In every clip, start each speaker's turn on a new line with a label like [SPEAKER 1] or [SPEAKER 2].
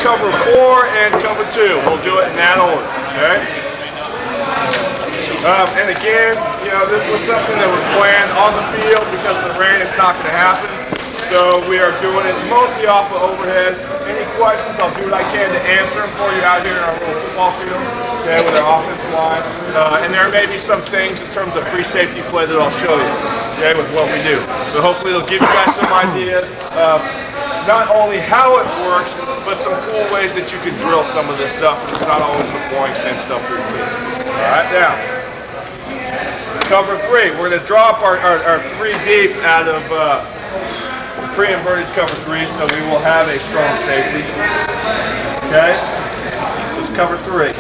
[SPEAKER 1] cover 4, and cover 2. We'll do it in that order, okay? And again, you know, this was something that was planned on the field because of the rain. It's not going to happen. So we are doing it mostly off of overhead. Any questions, I'll do what I can to answer them for you out here in our little football field, okay, with our offensive line. And there may be some things in terms of free safety play that I'll show you, okay, with what we do. But hopefully it'll give you guys some ideas of not only how it works, but some cool ways that you can drill some of this stuff. And it's not always the boring same stuff for your kids. All right, now, cover 3. We're going to drop our 3 deep out of pre-inverted cover 3, so we will have a strong safety. Okay? So it's cover 3.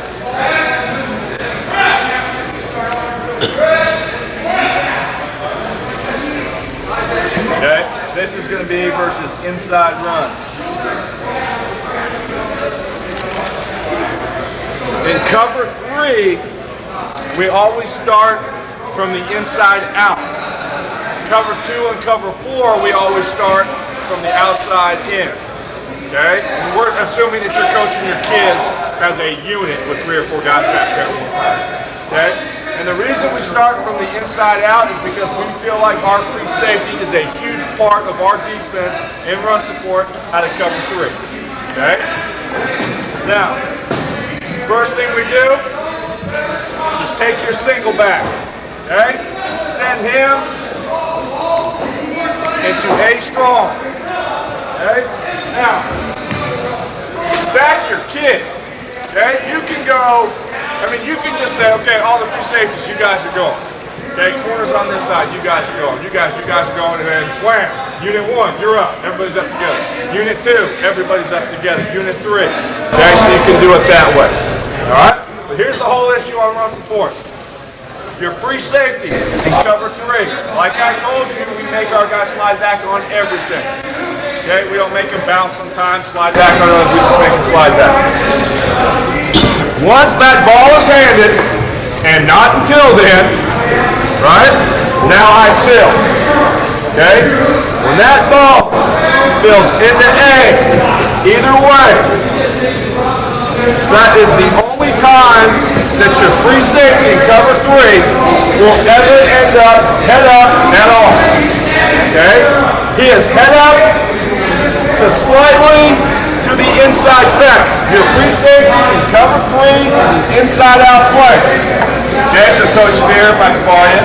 [SPEAKER 1] Okay? This is going to be versus inside run. In cover 3, we always start from the inside out. Cover 2 and cover 4, we always start from the outside in. Okay? And we're assuming that you're coaching your kids as a unit with 3 or 4 guys back there. Okay? And the reason we start from the inside out is because we feel like our free safety is a huge part of our defense and run support out of cover 3. Okay? Now, first thing we do, just take your single back. Okay? Send him into A strong. Okay? Now, stack your kids. Okay? You can go, I mean, you can just say, okay, all the free safeties, you guys are going. Okay? Corners on this side, you guys are going. You guys are going, and then wham. Unit 1, you're up. Everybody's up together. Unit 2, everybody's up together. Unit 3. Okay, so you can do it that way. Alright? But here's the whole issue on run support. Your free safety in cover 3. Like I told you, we make our guys slide back on everything. Okay, we don't make them bounce sometimes, slide back on others, we just make them slide back. Once that ball is handed, and not until then, right? Now I fill. Okay? When that ball fills into A, either way, that is the only time that your free safety in cover 3 will ever end up head up at all. Okay? He is head up to slightly to the inside back. Your free safety in cover 3 is an inside out play. Okay, so Coach Spear, if I can call you.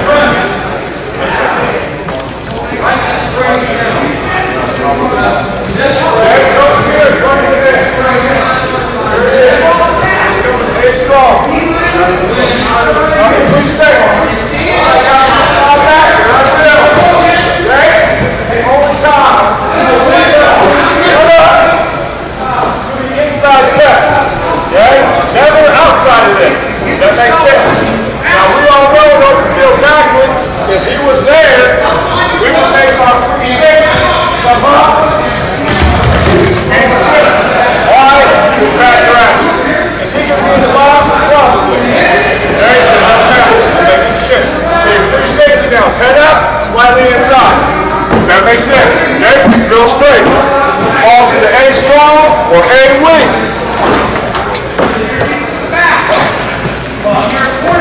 [SPEAKER 1] Okay, Coach Spear, come in there. There it is. Stay strong. Free safety. This is the only time. Inside back. Okay? Never outside of this. That makes sense. Now we all know those field tackling. If he was there, we would make our free safety come up and shift. Why? Because back around. Is he going to be in the box? Probably. Okay? Make him shift. So your free safety now is head up, slightly inside. Does that make sense? Okay? Real straight. Falls into A strong or A weak.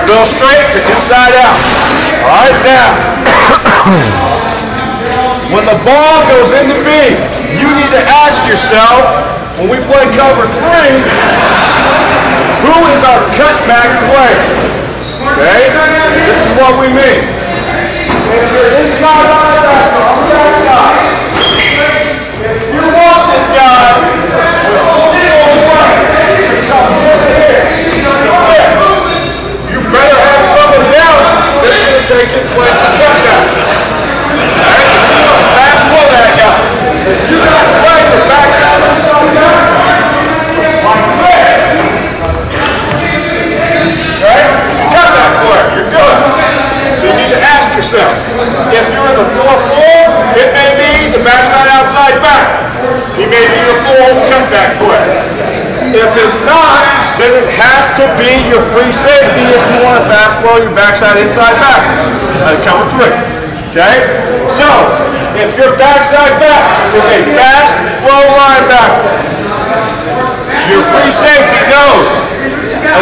[SPEAKER 1] Real straight to inside out. Alright, now. When the ball goes into B, you need to ask yourself, when we play cover 3, who is our cutback player? Okay? This is what we mean. If you're inside linebacker on the outside, if you want this guy with all the ones to come this here, you better have somebody else that's going to take his place to cutback. Alright? That's what that guy. If you got to play the backside of somebody like this, right? You cut that player, you're good. So you need to ask yourself, if you're in the 4-4, it may be the backside outside back. He may be the full cutback player. If it's not, then it has to be your free safety if you want to fast flow your backside inside back. Cover 3. Okay? So, if your backside back is a fast flow linebacker, Your free safety knows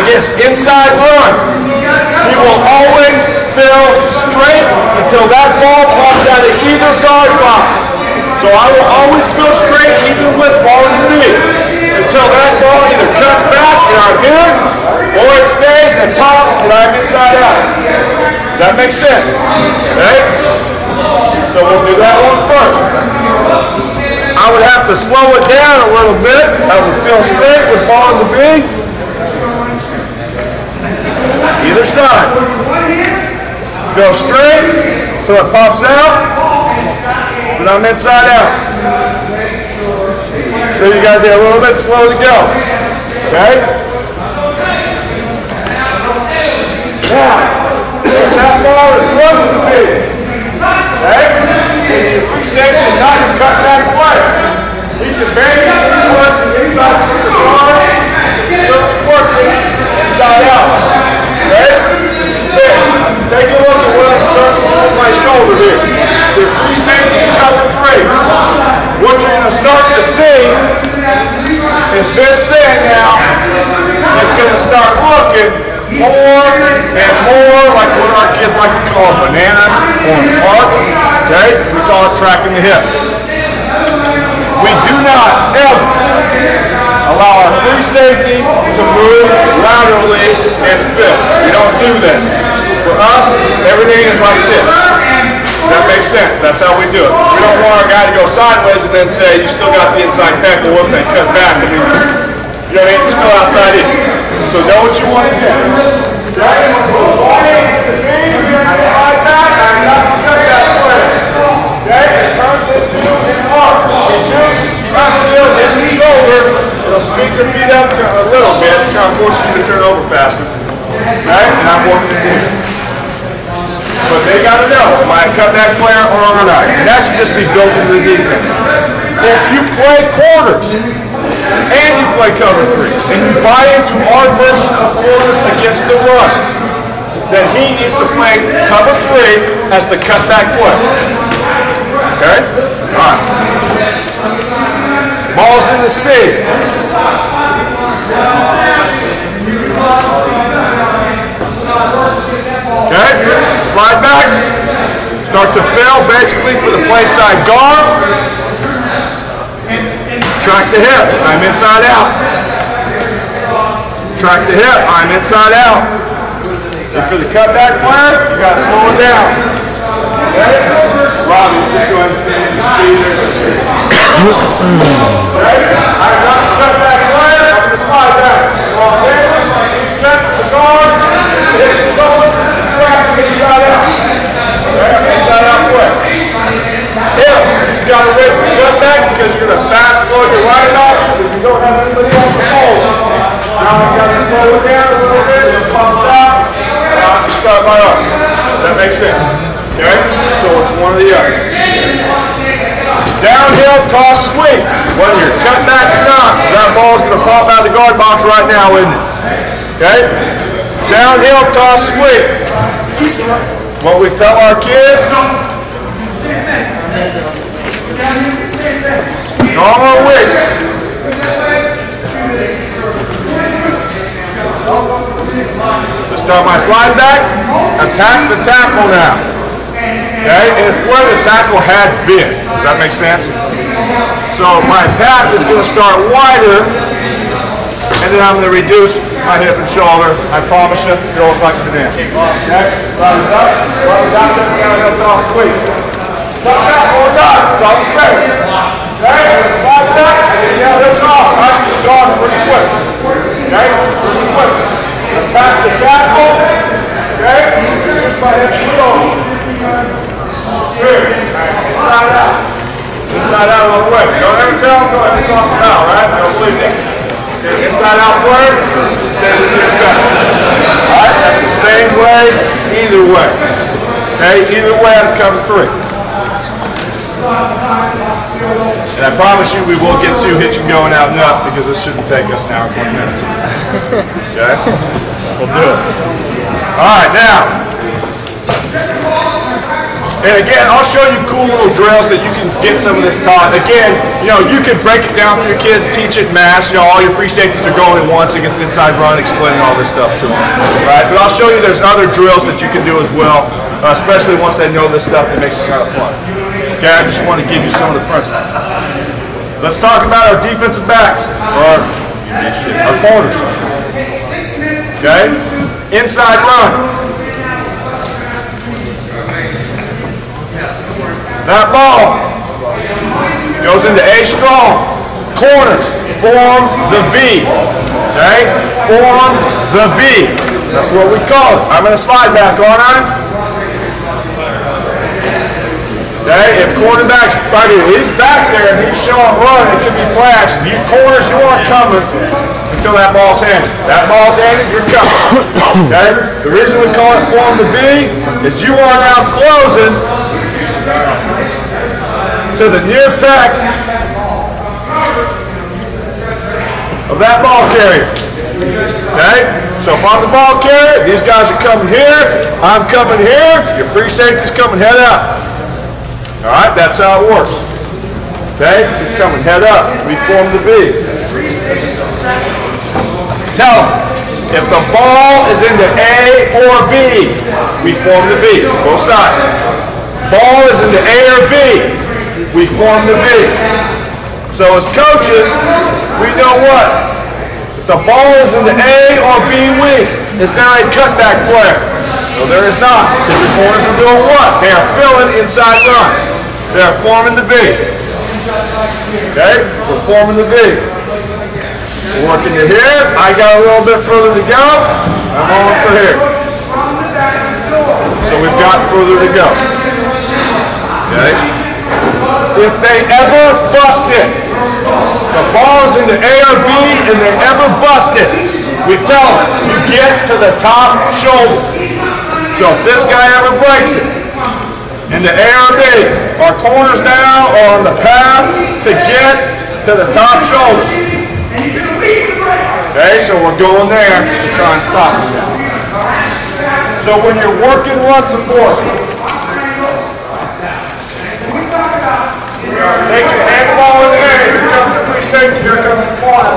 [SPEAKER 1] against inside run, he will always fill straight until that ball pops out of either guard box. So I will always fill straight even with ball in the knee until that ball either cuts back and I'm here, or it stays and pops and I'm inside out. Does that make sense? Okay? So we'll do that one first. I would have to slow it down a little bit. I would fill straight with ball in the B. Either side. Go straight until it pops out. And I'm inside out. So you gotta be a little bit slow to go. Okay? Now, that ball is running to me. Okay? And your free safety is not your cutback play. He can bang it, work inside the guard, working inside out. Okay? This is big. Take a look at where I'm starting to hold my shoulder here. Your free safety and cover 3. What you're going to start to see is this thing now is going to start looking more and more like what our kids like to call a banana or an arc. Okay? We call it tracking the hip. We do not ever allow our free safety to move laterally and fit. We don't do that. For us, everything is like this. Does that make sense? That's how we do it. We don't want our guy to go sideways and then say, you still got the inside pec, but what if they cut back? I mean, you know what I mean? You're still outside in. So know what you want to do. Right? I slide back, I'm not going to cut that way. Okay? It turns into an arc. Reduce, right heel, hit the shoulder. It'll speed your feet up a little bit. It kind of forces you to turn over faster. Okay? And I'm working it here. But they got to know, am I a cutback player or am I not? And that should just be built into the defense. If you play quarters and you play cover 3 and you buy into our version of quarters against the run, then he needs to play cover 3 as the cutback player. Okay? All right. Ball's in the C. Okay? Slide back. Start to fill basically for the play side guard. Track the hip. I'm inside out. Track the hip. I'm inside out. And for the cutback player, you got to slow it down. Okay? Robbie, just go ahead and stand and see there. Okay? I'm not the cutback player. I'm going to slide back. Well, step the guard, hit the shoulder, track the inside out. Okay? Inside out quick. Hip, you got to wait for the cutback because you're going to fast slow your right off if you don't have anybody else to hold. Now you got to slow it down a little bit, it pumps out. Start my arm. Does that make sense? Okay? So it's one or the other. Downhill toss swing. Whether you're cut back or not, that ball's going to pop out of the guard box right now, isn't it? Okay? Downhill toss swing. What we tell our kids, normal wig. So start my slide back, attack the tackle now. Okay, and it's where the tackle had been. Does that make sense? So my pass is going to start wider, and then I'm going to reduce my hip and shoulder. I promise you, it'll look like a banana. Okay, runs up, downhill toss sweep. Cut back, more dots, it's all the same. Okay, slide back, and then downhill toss. I should have gone pretty quick. Okay, pretty quick. Attack the tackle. Okay, reduce my hip and shoulder. Good. Inside out. Inside out a little quick. Don't ever tell them, go ahead and cross it out, right? Don't believe me. Okay, inside out player, stay with your back. Alright, that's the same way, either way. Okay, either way I'm cover 3. And I promise you we will get to hitch and going out and up because this shouldn't take us an hour and 20 minutes. Okay? We'll do it. Alright, now. And again, I'll show you cool little drills that you can get some of this taught. Again, you can break it down for your kids, teach it mass. All your free safeties are going in once against an inside run, explaining all this stuff to them. Right? But I'll show you there's other drills that you can do as well, especially once they know this stuff. It makes it kind of fun. Okay, I just want to give you some of the principles. Let's talk about our defensive backs, or our corners. Okay, inside run. That ball goes into A strong. Corners form the V. Okay? Form the V. That's what we call it. I'm going to slide back, aren't I? Okay? If cornerback's he's back there and he's showing run, it could be flash. You corners, you aren't coming until that ball's handed. That ball's handed, you're coming. Okay? The reason we call it form the V is you are now closing to the near peck of that ball carrier. Okay? So if I'm the ball carrier, these guys are coming here, I'm coming here, your free safety's coming head up. Alright, that's how it works. Okay? He's coming head up. We form the V. Tell him, if the ball is into A or B, we form the V. Both sides. Ball is into A or B, we form the V. So as coaches, we know what? If the ball is into A or B weak, it's now a cutback player. No, there is not. Because the corners are doing what? They are filling inside run. They are forming the V. Okay? We're forming the V. We're working to here. I got a little bit further to go. I'm on for here. So we've got further to go. Okay? If they ever bust it, the ball is into A or B and they ever bust it, we tell them, you get to the top shoulder. So if this guy ever breaks it, into A or B, our corners now are on the path to get to the top shoulder. Okay, so we're going there to try and stop it. So when you're working run support, they can hand the ball in the air. Here comes the free safety, here comes the corner.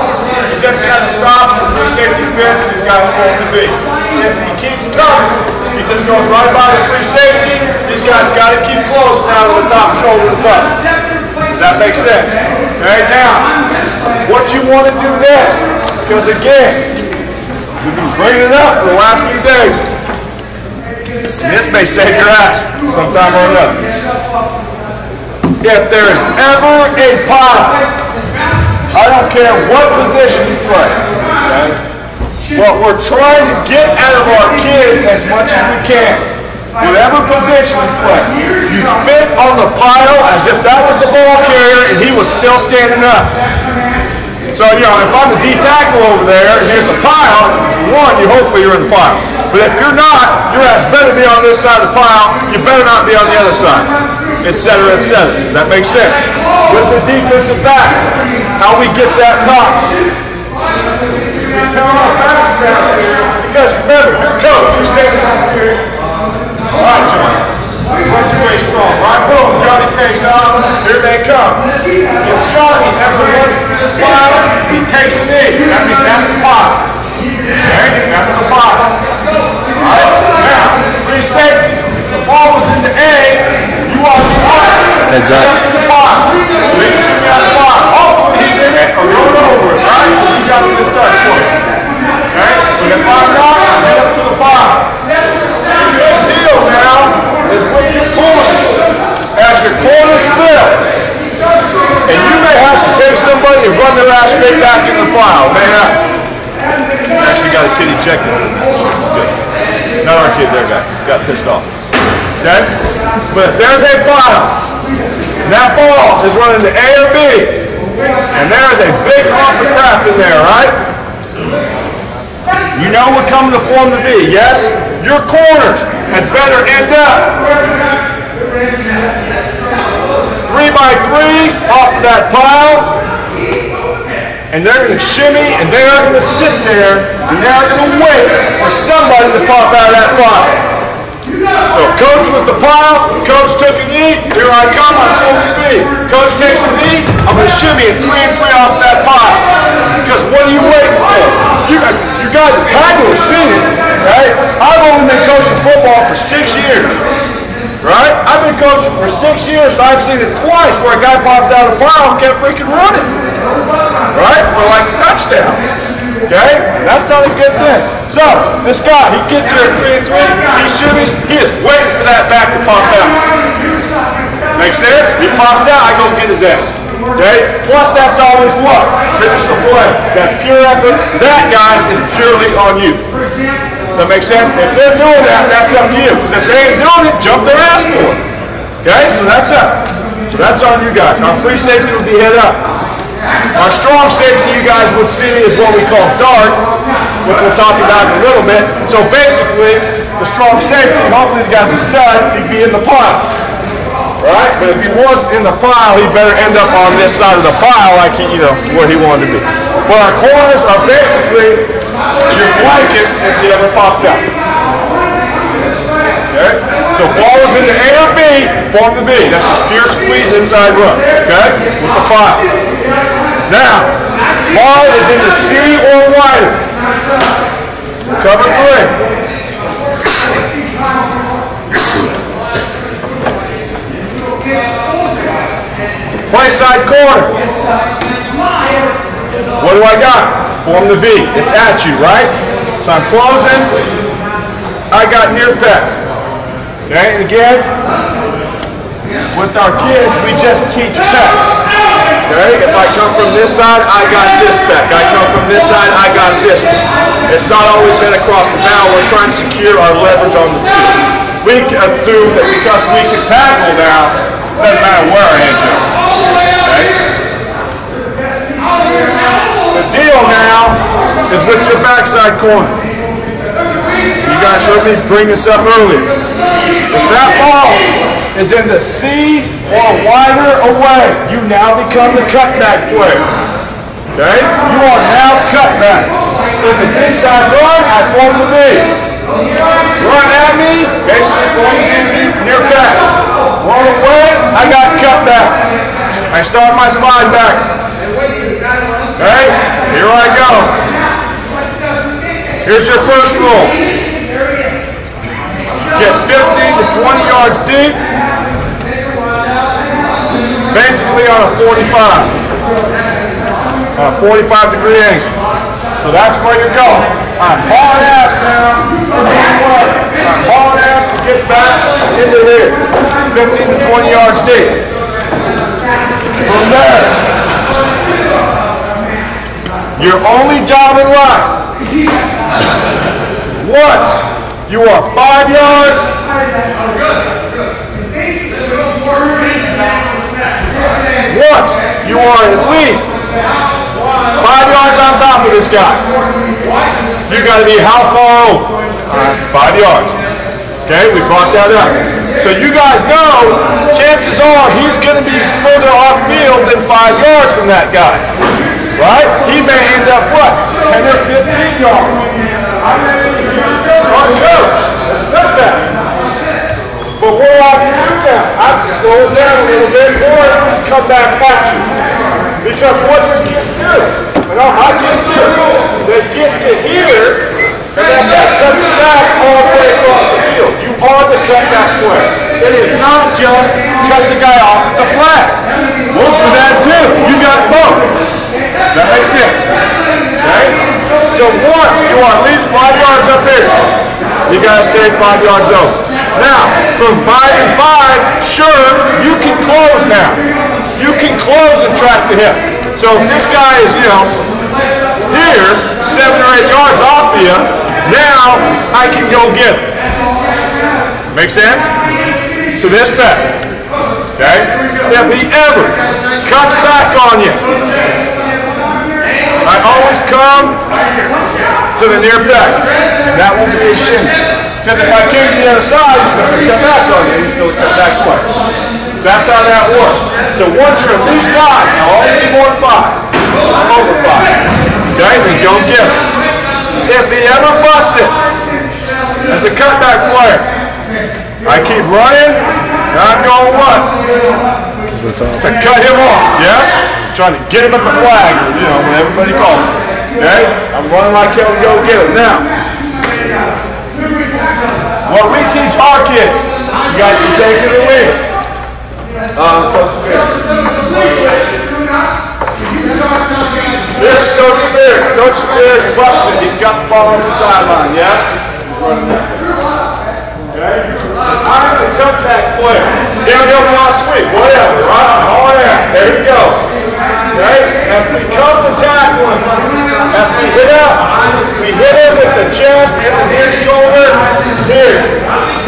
[SPEAKER 1] He just got to stop the free safety defense, and he's got to form the V. If he keeps coming, he just goes right by the free safety. This guy's got to keep close now to the top shoulder of the bus. Does that make sense? Okay, now, what you want to do next, because again, we've been bringing it up for the last few days. And this may save your ass sometime or another. If there is ever a pile, I don't care what position you play, okay? What we're trying to get out of our kids as much as we can, whatever position you play, you fit on the pile as if that was the ball carrier and he was still standing up. So, if I'm the D tackle over there and here's the pile, one, hopefully you're in the pile. But if you're not, your ass better be on this side of the pile, you better not be on the other side. Etc., etc. Does that make sense? With the defensive backs, how we get that top. We count our backs down here, because remember, you're coach, you're standing up here. All right, Johnny. Run your way strong. Right, boom, Johnny takes off. Here they come. If Johnny ever runs through this pile, he takes a knee. That means that's the pile. Okay? That's the pile. All right? Now, free safety. The ball was into A. You are the pile. Heads up. To the pile. So he's shooting out the pile. Hopefully he's in it or going over it, right? He's got to get started for it. Okay? But if I'm not, I'll head up to the pile. The big deal now is with your corners. As your corners fill, and you may have to take somebody and run their ass straight back in the pile. May happen. We actually got a kid he checked it. Good. Not our kid, their guy. Got pissed off. Okay? But if there's a pile, and that ball is running to A or B, and there is a big hump of crap in there, right? You know we're coming to form the V, yes? Your corners had better end up 3 by 3 off of that pile, and they're going to shimmy, and they are going to sit there, and they're going to wait for somebody to pop out of that pile. So if coach was the pile, coach took a knee, here I come, I'm going to be. Coach takes a knee, I'm going to shimmy it 3 and 3 off that pile. Because what are you waiting for? You guys have had to have seen it, right? I've only been coaching football for 6 years, right? I've been coaching for 6 years and I've seen it twice where a guy popped out of the pile and kept freaking running, right? For like touchdowns. Okay? That's not a good thing. So, this guy, he gets here at 3 and 3, he shimmies, he is waiting for that back to pop out. Make sense? He pops out, I go get his ass. Okay? Plus, that's always luck. Finish the play. That's pure effort. That, guys, is purely on you. Does that make sense? If they're doing that, that's up to you. Because if they ain't doing it, jump their ass for it. Okay? So that's it. So that's on you guys. Our free safety will be head up. Our strong safety you guys would see is what we call dart, which we'll talk about in a little bit. So basically, the strong safety, hopefully the guy's a stud, he'd be in the pile. Right? But if he wasn't in the pile, he better end up on this side of the pile like he, where he wanted to be. But our corners are basically your blanket if he ever pops out. Okay? So ball is in the A or B, form the B. That's just pure squeeze inside run. Okay? With the pile. Now, ball is in the C or wider. Cover 3. Play side corner. What do I got? Form the V. It's at you, right? So I'm closing. I got near pec. Okay, and again, with our kids, we just teach pecs. Okay, if I come from this side, I got this pec. I come from this side, I got this one. It's not always head across the bow. We're trying to secure our leverage on the field. We assume that because we can tackle now, it doesn't matter where our hand goes. Okay? The deal now is with your backside corner. You guys heard me bring this up earlier. If that ball is in the C or wider away, you now become the cutback player. Okay? You are now cutback. If it's inside run, I form the V. Run at me, basically form the V near back. Run away, I got cutback. I start my slide back. Okay? Here I go. Here's your first rule. Get 15 to 20 yards deep, basically on a 45-degree angle. So that's where you're going. I'm hauling ass now. I'm hauling ass to get back into here. 15 to 20 yards deep. From there, your only job in life, once you are 5 yards, once you are at least 5 yards on top of this guy, you got to be how far over? 5 yards. Okay, we brought that up. So you guys know, chances are he's going to be further off field than 5 yards from that guy. Right? He may end up what? 10 or 15 yards. Our coach, setback. But what do I do now? I have to slow it down a little bit or just come back at you. Because what your kids do, my kids do, they get to here and then that cuts it back all the way across the field. You are the cutback player. It is not just cut the guy off at the flag. Look for that too. You got both. That makes sense. Okay? So once you are at least 5 yards up here, you gotta stay 5 yards over. Now, from 5 and 5, sure, you can close now. You can close and track the hip. So if this guy is, here, 7 or 8 yards off of you, now I can go get it. Make sense? To this back. Okay? If he ever cuts back on you, I always come to the near back. That will be a shin. Because if I came to the other side, he's still going to cut back on you. He's still going to cut back way. That's how that works. So once you're at least 5, now all you need more than 5. I'm over 5. Okay, then don't get it. If he ever busts it as a cutback player, I keep running, and I'm going what? To cut him off, yes? Trying to get him at the flag, or, you know, what everybody calls it. Okay? I'm running like hell to go get him. Now, what we teach our kids, you guys can take it or leave it. Coach Spears. Here's Coach Spears. Coach Spears busted. He's got the ball on the sideline, yes? He's running that. Okay? I'm the cutback player. Downhill toss sweep, whatever, right? Hard ass. There he goes. Okay? As we come to tackle him, as we hit up, we hit him with the chest and the near shoulder. Here.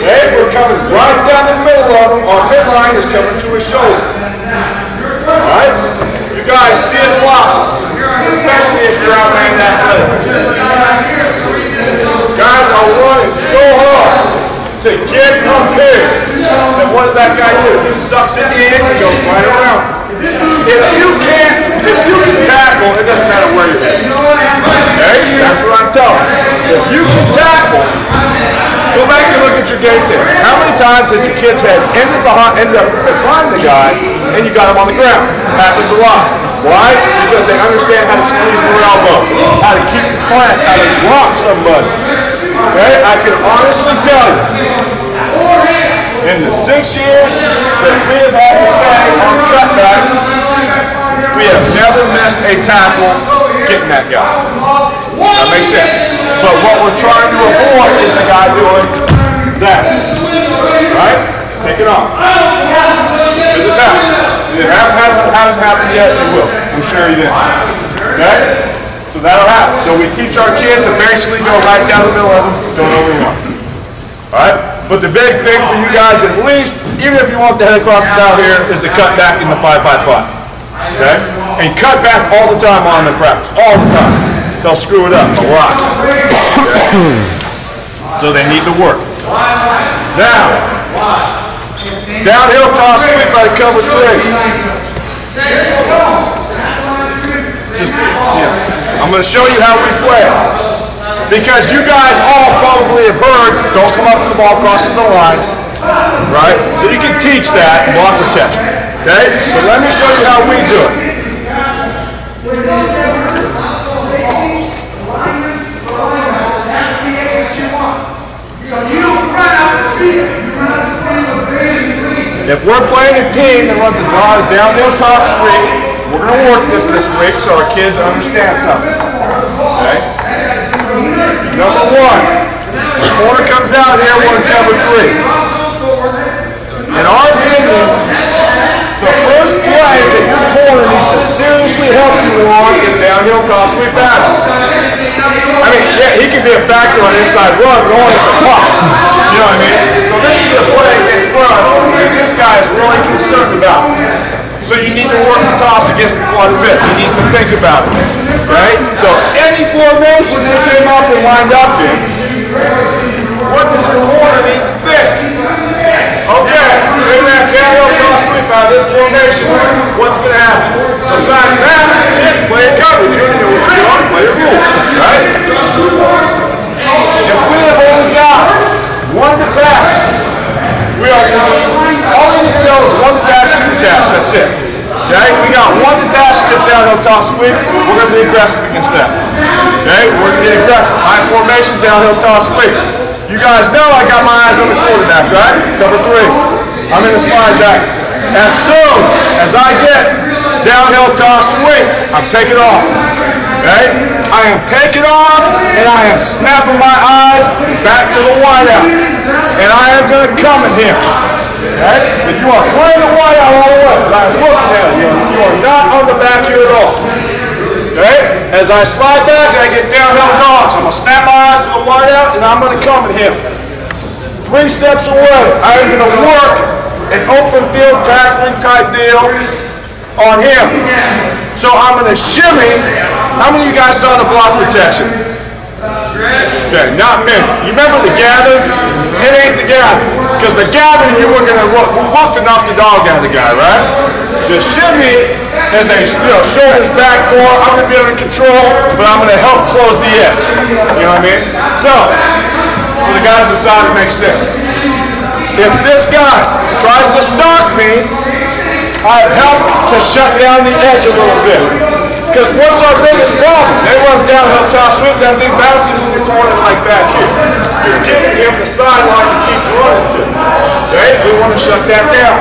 [SPEAKER 1] Okay? We're coming right down the middle of him. Our midline is coming to his shoulder. Alright? You guys see it a lot, especially if you're outran that play. Guys are running so hard to get up here. And what does that guy do? He sucks it in and goes right around. If you can tackle, it doesn't matter where you're at. Okay? That's what I'm telling you. If you can tackle, go back and look at your game tape. How many times has your kid's head ended up behind the guy and you got him on the ground? Happens a lot. Why? Because they understand how to squeeze their elbow, how to keep the plant, how to drop somebody. Okay? I can honestly tell you, in the 6 years that we have had to say on cutback, we have never missed a tackle getting that guy. That makes sense. But what we're trying to avoid is the guy doing that. Right? Take it off. This is happening. It hasn't happened yet, it will. I'm sure it is. Okay? So that'll happen. So we teach our kids to basically go right down the middle of them, don't overrun. Alright? But the big thing for you guys, at least, even if you want the head across the bow here, is to cut back in the 5-5-5. Okay? And cut back all the time on them in practice. All the time. They'll screw it up a lot. Okay? So they need to work. Now, downhill toss sweep by the cover 3. I'm going to show you how we play. Because you guys all probably have heard, don't come up to the ball crosses the line, right? So you can teach that in block protection, okay? But let me show you how we do it. If we're playing a team that runs a downhill toss sweep, we're going to work this week so our kids understand something, okay? Number 1, the corner comes out here, we're in cover 3. In our opinion, the first play that your corner needs to seriously help you on is downhill toss sweep battle. I mean, yeah, he can be a factor on inside run going at the pops. You know what I mean? So this is a play against run that this guy is really concerned about. So you need to work the toss against him quite a bit. He needs to think about it. Right? So any formation that came up and lined up in, what does your corner need to think? Okay, so in that downhill toss sweep out of this formation, what's going to happen? Besides that, kid, play a coverage. You don't know what you're doing, play your rules. Right? If we have only got one detach, we are all you need to know is one detach, two detach. That's it. Okay? We got one detach against downhill toss sweep. We're going to be aggressive against that. Okay? We're going to be aggressive. High formation, downhill toss sweep. You guys know I got my eyes on the quarterback, right? Cover 3. I'm in the slide back. As soon as I get downhill toss sweep, I'm taking off. Okay? I am taking off and I am snapping my eyes back to the wideout. And I am going to come at him. Okay? But you are playing the wideout all the way. But I'm looking at you. You are not on the back here at all. Okay? As I slide back and I get downhill toss, I'm going to snap my eyes to the wideout and I'm going to come at him. 3 steps away. I am going to work an open field tackling type deal on him. So I'm going to shimmy. How many of you guys saw the block protection? Okay, not many. You remember the gather? It ain't the gather. Because the gather, you were going to look to knock the dog out of the guy, right? The shimmy is a shoulders back more. I'm going to be under control, but I'm going to help close the edge. You know what I mean? So, for the guys inside, it makes sense. If this guy tries to stalk me, I've helped to shut down the edge a little bit. Because what's our biggest problem? They run downhill toss sweep, that thing bounces in the corners like that here. You're giving him the sideline to keep running to. Okay? We want to shut that down.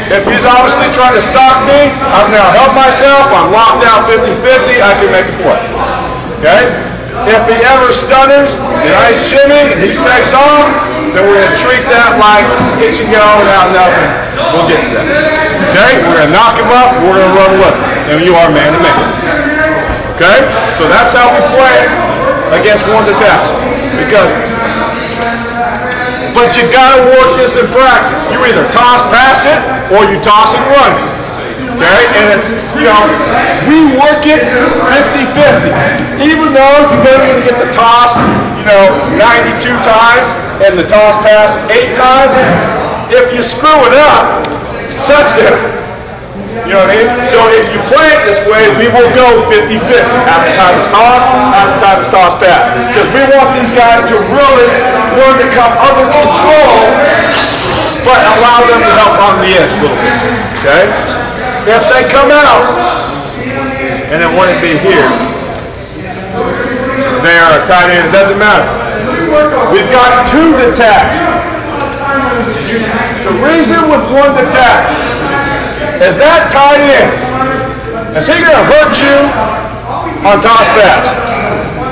[SPEAKER 1] If he's obviously trying to stalk me, I've now helped myself, I'm locked down 50-50, I can make a play. Okay? If he ever stutters, and I shimmy, and he takes off, then we're going to treat that like hitch and go without nothing. We'll get to that. Okay? We're going to knock him up, we're going to run with him. And you are man to man. Okay? So that's how we play against one detached. But you gotta work this in practice. You either toss, pass it, or you toss and run it. Okay? And it's, we work it 50-50. Even though you're going to get the toss, 92 times, and the toss pass 8 times, if you screw it up, it's touchdown. You know what I mean? So if you play it this way, we will go 50-50. Half the time it's toss, half the time it's toss pass. Because we want these guys to really learn to come under control, but allow them to help on the edge a little bit. Okay? If they come out, and it wouldn't be here, they are a tight end, it doesn't matter. We've got 2 detached. The reason with 1 detached is that tight end, is he going to hurt you on toss pass?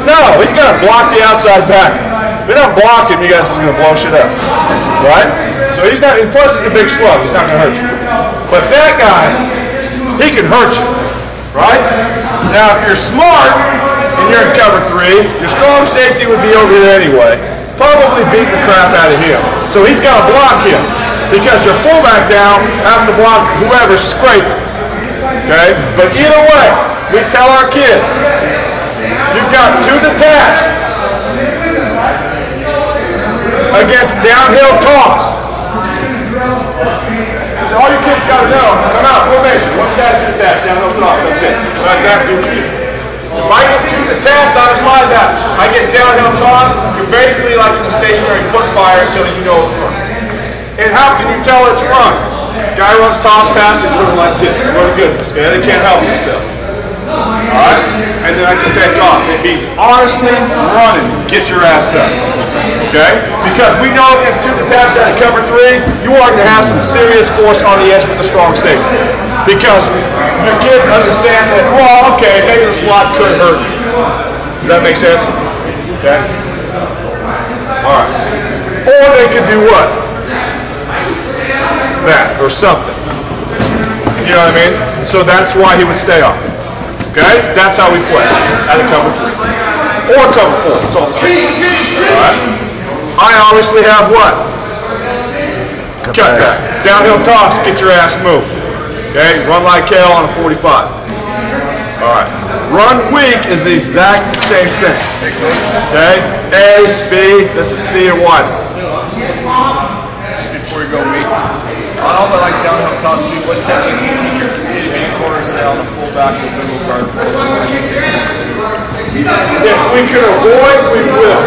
[SPEAKER 1] No, he's going to block the outside back. If we don't block him, you guys are going to blow shit up. Right? So he's not, and plus he's a big slug, he's not going to hurt you. But that guy, he can hurt you. Right? Now if you're smart and you're in cover 3, your strong safety would be over here anyway. Probably beat the crap out of him. So he's got to block him. Because your fullback down has to block whoever's scraping. Okay? But either way, we tell our kids, you've got 2 detached against downhill toss. All your kids got to know, come out, formation, 1 detached, 2 detached, downhill toss, that's it. That's exactly what you do. If I get 2 detached on a slide back, I get downhill toss, you're basically like in the stationary foot fire until you know it's running. And how can you tell it's run? Guy runs toss pass and runs like this. Run goodness. Okay? They can't help themselves. Alright? And then I can take off. If he's honestly running, get your ass up. Okay? Because we know against 2 detached out of cover 3, you are going to have some serious force on the edge with a strong safety. Because your kids understand that, well, okay, maybe the slot could hurt you. Does that make sense? Okay? Alright. Or they could do what? That or something. You know what I mean? So that's why he would stay on. Okay? That's how we play. Out of cover 3. Or cover 4. It's all the same. Alright? I obviously have what? Cut back. Downhill toss, get your ass moved. Okay? Run like hell on a 45. Alright. Run weak is the exact same thing. Okay? A, B, this is C and Y. Just before you go weak.
[SPEAKER 2] On all the downhill toss, what technique do you teach your kid in any corner, say on the fullback or middle guard?
[SPEAKER 1] If we can avoid, we will.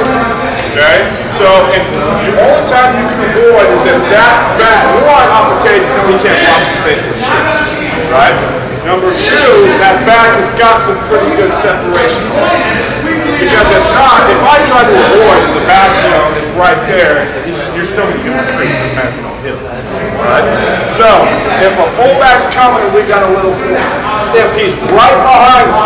[SPEAKER 1] Okay? So if the only time you can avoid is if that back, one, opportunity, we can't block the space for shit. Right? Number 2 is that back has got some pretty good separation. Because if not, if I try to avoid the back, is right there, you're still going to get my crease and back on hit. Right? So, if a fullback's coming and we got a little forward, if he's right behind me,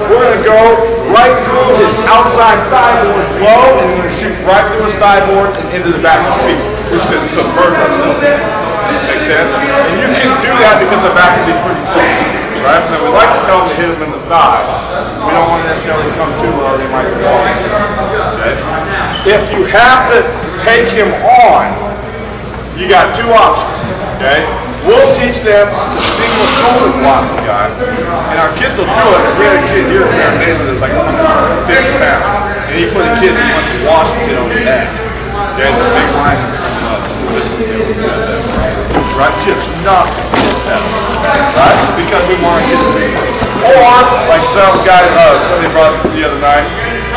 [SPEAKER 1] we're going to go right through his outside thigh board low, and we're going to shoot right through his thigh board and into the back of the feet, which can subvert ourselves. Makes sense? And you can do that because the back can be pretty close. Right? So we like to tell them to hit him in the thigh. We don't want to necessarily come too low, they might go on. Okay? If you have to take him on, you got 2 options. Okay? We'll teach them to single shoulder block the guy. And our kids will do it. We had a kid here in Mason that's like 150 pounds. And he put a kid in Washington on his ass. Okay? The big line right? Just knock him. Right? Because we want kids to be. Or, like some guy, somebody brought the other night,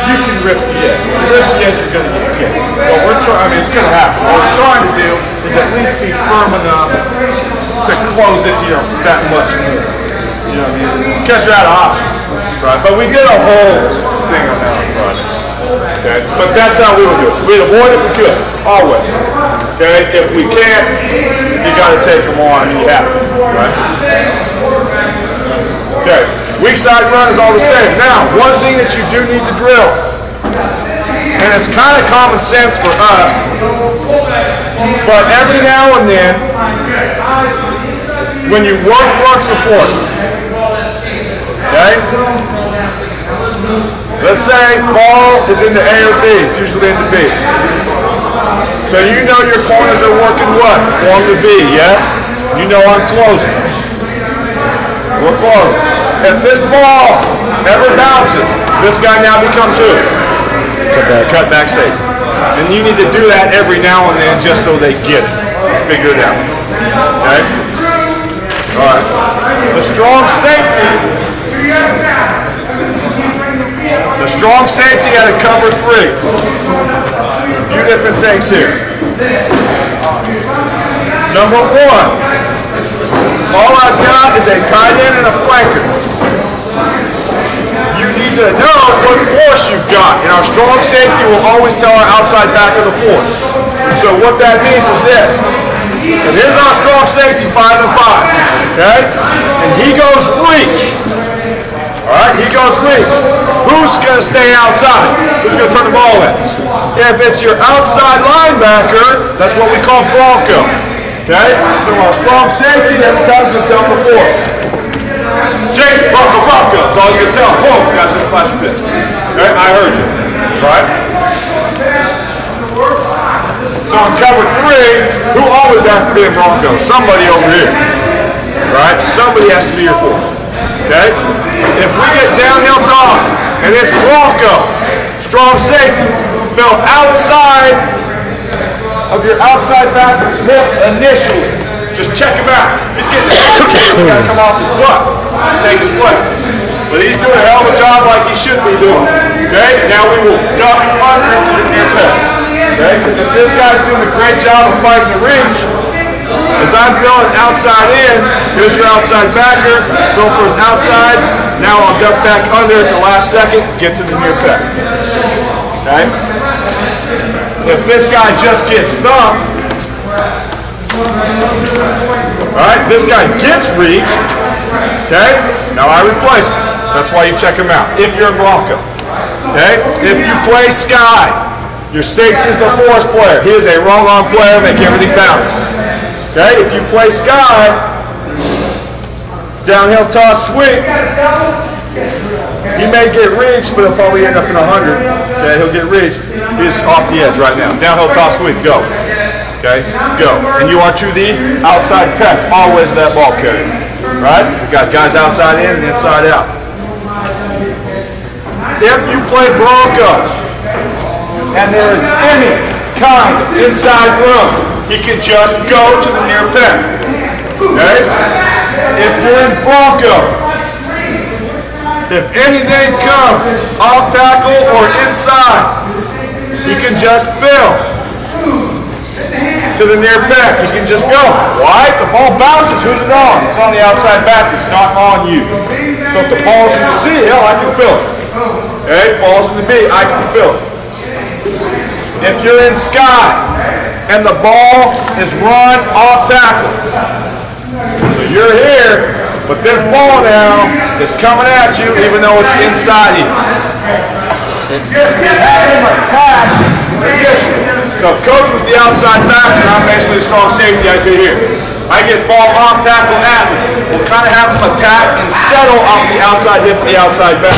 [SPEAKER 1] you can rip the edge. When you rip the edge, you're going to get kicked. What we're trying, I mean, it's going to happen. What we're trying to do is at least be firm enough to close it here that much more. You know what I mean? Because you're out of options. Right? But we did a whole thing on that on Friday. Okay? But that's how we would do it. We'd avoid it if we could. Always. Okay? If we can't, you got to take them on. You have to. Right? Okay. Weak side run is all the same. Now, one thing that you do need to drill, and it's kind of common sense for us, but every now and then, when you work run support, okay? Let's say ball is in the A or B. It's usually in the B. So you know your corners are working what? On the B, yes? You know I'm closing. We're closing. If this ball ever bounces, this guy now becomes who? Cut back safety. And you need to do that every now and then just so they get it. Figure it out. Okay? Alright. The strong safety. The strong safety out of cover 3. A few different things here. Number 1. All I've got is a tight end and a flanker. You need to know what force you've got, and our strong safety will always tell our outside backer the force. So what that means is this. And here's our strong safety, 5 and 5. Okay? And he goes reach. Alright, he goes reach. Who's going to stay outside? Who's going to turn the ball in? If it's your outside linebacker, that's what we call Bronco. Okay? So our strong safety every time is going to tell him the force. Jason, Bronco, Bronco. That's all he's going to tell him. Boom, guys going to flash your fist. Okay? I heard you. Right? So in cover 3, who always has to be in Bronco? Somebody over here. Right? Somebody has to be your force. Okay? If we get downhill toss and it's Bronco, strong safety, Bill outside of your outside backer's hip initially. Just check him out. He's getting the he's got to come off his butt and take his place. But he's doing a hell of a job like he should be doing. Okay? Now we will duck under into the near peg. Okay? Because if this guy's doing a great job of fighting the reach, as I'm going outside in, here's your outside backer, go for his outside, now I'll duck back under at the last second, get to the near peg. Okay? If this guy just gets thumped, alright, this guy gets reached, okay? Now I replace him. That's why you check him out, if you're a Bronco. Okay? If you play Sky, your safety is the force player. He is a wrong arm player, make everything bounce. Okay? If you play Sky, downhill toss sweep, he may get reached, but he'll probably end up in 100. Okay, he'll get reached. He's off the edge right now. Downhill toss sweep, go. Okay, go. And you are to the outside peck, always that ball carrier. Right? We've got guys outside in and inside out. If you play Bronco, and there is any kind of inside room, he can just go to the near peck. Okay? If you're in Bronco, if anything comes off tackle or inside, you can just fill to the near peck. You can just go. Why? The ball bounces. Who's it on? It's on the outside back. It's not on you. So if the ball's in the C, hell, I can fill it. Okay? Ball's in the B, I can fill it. If you're in Sky and the ball is run off tackle, so you're here, but this ball now is coming at you even though it's inside you. So if coach was the outside backer, I'm basically a strong safety, I'd be here. I get ball off tackle at me. We'll kind of have them attack and settle off the outside hip of the outside back.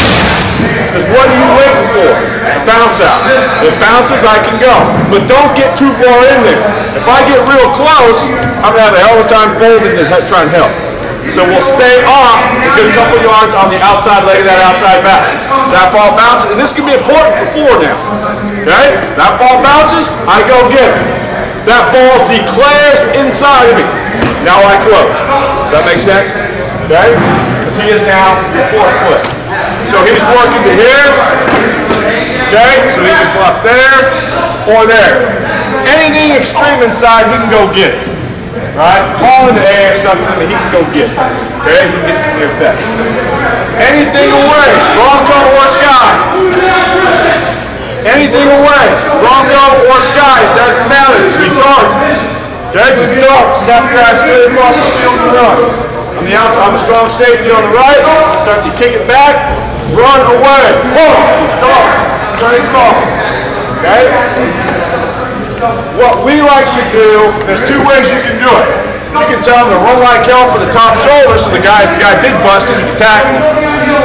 [SPEAKER 1] Because what are you waiting for? A bounce out. If it bounces, I can go. But don't get too far in there. If I get real close, I'm going to have a hell of a time folding to try and help. So we'll stay off a good couple yards on the outside leg of that outside back. That ball bounces, and this can be important for 4 now. Okay? That ball bounces, I go get it. That ball declares inside of me. Now I close. Does that make sense? Okay? Because he is now your 4th foot. So he's working to here. Okay, so he can bluff there or there. Anything extreme inside, he can go get it. Right? Ball in the air, something, he can go get it. Okay, he gets a clear bet. Anything away, Bronco or Sky. Anything away, Bronco or Sky, it doesn't matter. We dart. Okay, we dart. Step crash straight across the field and run. On the outside, I'm a strong safety on the right. Start to kick it back, run away. Boom, dart. Straight across. Okay? What we like to do, there's two ways you can do it. You can tell them to run like hell for the top shoulder so if the guy big busted, you can tackle him.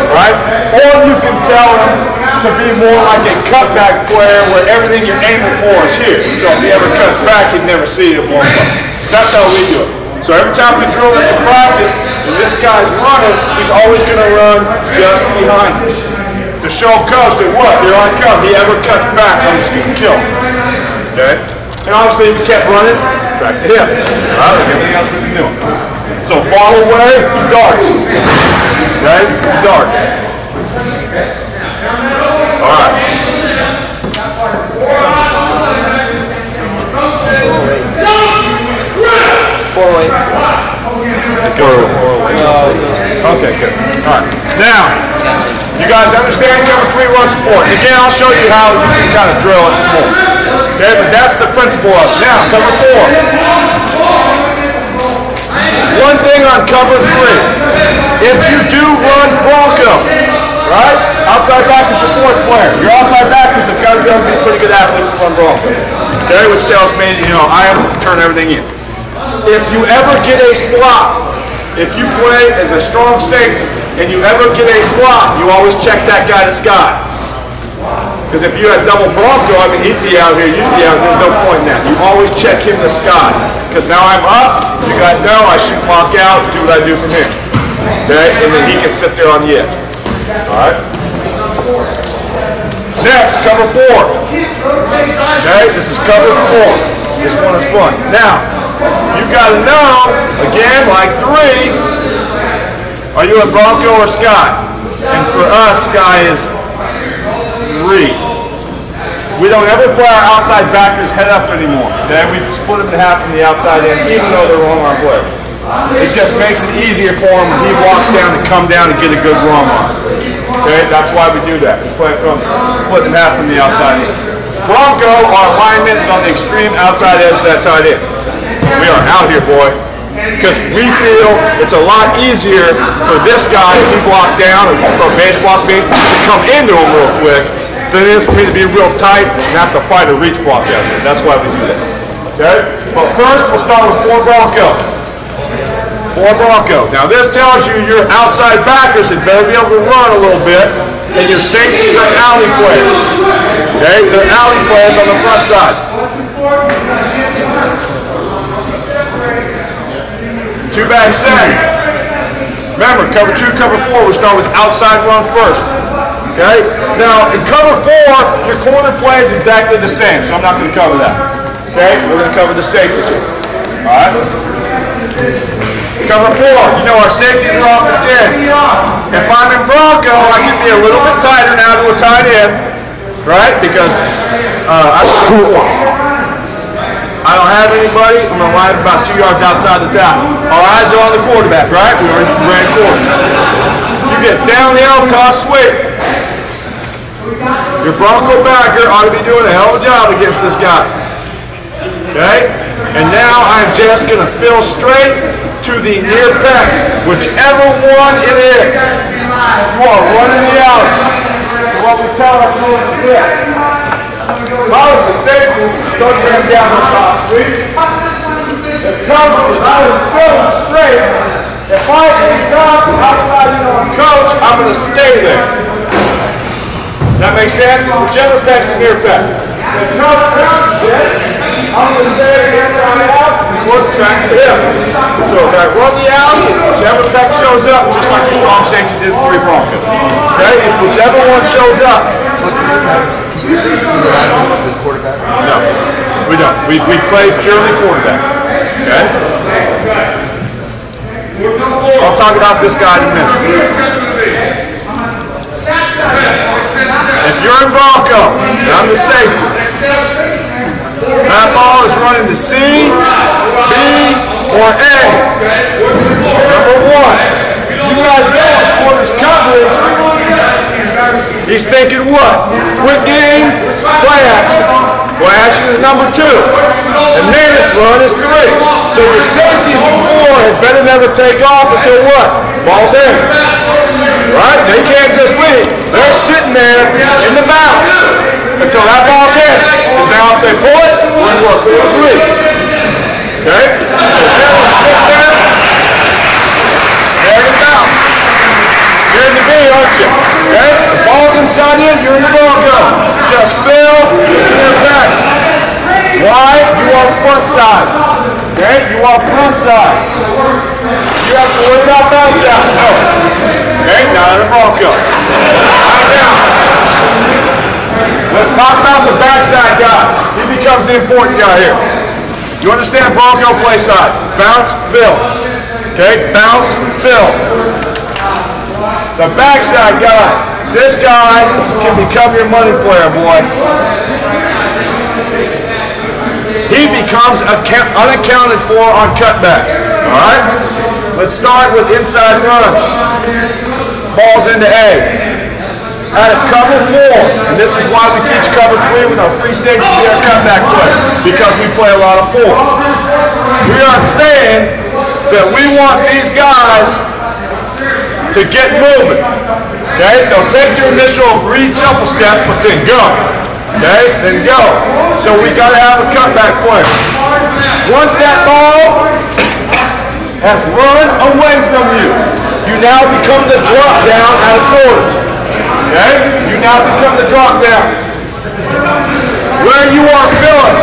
[SPEAKER 1] Right? Or you can tell them to be more like a cutback player where everything you're aiming for is here. So if he ever cuts back, you'd never see it blown up. That's how we do it. So every time we drill this in practice, when this guy's running, he's always going to run just behind us. To show coach that what? Here I come. He ever cuts back, I'm just going to kill him. Okay? And obviously if you kept running, track to him. Alright, like everything else we've been doing. So ball away, darts. Okay? Darts. Alright.
[SPEAKER 3] Forward.
[SPEAKER 1] Okay, good. Alright. Now, you guys understand cover 3 run support. Again, I'll show you how you can kind of drill it some more. Okay, but that's the principle of it. Now, cover 4. One thing on cover 3. If you do run Bronco, right? Outside back is your fourth player. Your outside backers have got to be able to be pretty good athletes to run Bronco. Okay, which tells me, I have to turn everything in. If you ever get a slot, if you play as a strong safety and you ever get a slot, you always check that guy to Sky. Because if you had double Bronco, he'd be out here, you'd be out here, there's no point in that. You always check him to Sky. Because now I'm up, you guys know I shoot lock out, do what I do from here. Okay, and then he can sit there on the edge. Alright? Next, cover 4. Okay, this is cover 4. This one is fun. Now, you gotta know, again, like 3, are you a Bronco or Sky? And for us, Sky is 3. We don't ever play our outside backers head up anymore. Okay? We split them in half from the outside in, even though they're wrong arm players. It just makes it easier for him when he walks down to come down and get a good wrong arm. Okay? That's why we do that. We play from split in half from the outside in. Bronco, our alignment is on the extreme outside edge of that tight end. We are out here, boy. Because we feel it's a lot easier for this guy, if he blocked down, or for a base block beat, to come into him real quick than it is for me to be real tight and have to fight a reach block out there. That's why we do that. Okay? But first, we'll start with 4 Bronco. 4 Bronco. Now this tells you your outside backers had better be able to run a little bit, and your safeties are alley players. Okay? They're alley players on the front side. 2 back set. Remember, cover 2, cover 4, we start with outside run first. Okay? Now, in cover 4, your corner play is exactly the same, so I'm not going to cover that. Okay? We're going to cover the safeties here. Alright? Cover 4, our safeties are off the 10. If I'm in Bronco, I can be a little bit tighter now to a tight end. Right? Because I don't have anybody. I'm going to line up about 2 yards outside the tackle. Our eyes are on the quarterback, right? We ran quarters. You get down the L, toss, sweep. Your Bronco backer ought to be doing a hell of a job against this guy. Okay? And now I'm just going to fill straight to the near peg, whichever one it is. You are running the out. What we tell our coaches is if I was the safety, coach ran down the top sweep. The coach, I was filling straight. If I end up outside on coach, I'm going to stay there. Does that make sense? Whichever peck's the near peck. If coach bounces it, I'm going to stay inside out and work track to him. So as I run the out, whichever peck shows up, just like your strong safety did with 3 Broncos. Okay? It's whichever one shows up. No, we don't. We play purely quarterback. Okay? I'll talk about this guy in a minute. If you're in Bronco, and I'm the safety, that ball is running to C, B, or A. Number one, you guys know quarters coverage. He's thinking what? Quick game, play action. Play action is number two. And Namath's run is three. So your safeties before had better never take off until what? Ball's in. Right? They can't just leave. They're sitting there in the bounce until that ball's in. Because now if they pull it, we're going to work close reach. Okay? So they'll sit there. They're in the bounce. You're in the B, aren't you? Okay? The ball's inside you, you're in the Bronco. Just fill, you're back. Why? You want front side. Okay? You want front side. You have to worry about bounce out. No. Okay? Now in the Bronco. Now. Let's talk about the backside guy. He becomes the important guy here. You understand Bronco play side? Bounce, fill. Okay? Bounce, fill. The backside guy, this guy can become your money player, boy. He becomes unaccounted for on cutbacks. All right? Let's start with inside run. Ball's into A. Out of cover 4, and this is why we teach cover 3 with our free safety to be our cutback player, because we play a lot of 4. We are saying that we want these guys to get moving. Okay? They'll take their initial read simple steps, but then go. Okay? Then go. So we got to have a cutback player. Once that ball has run away from you, you now become the drop down out of quarters. Okay? You now become the drop down. Where you are filling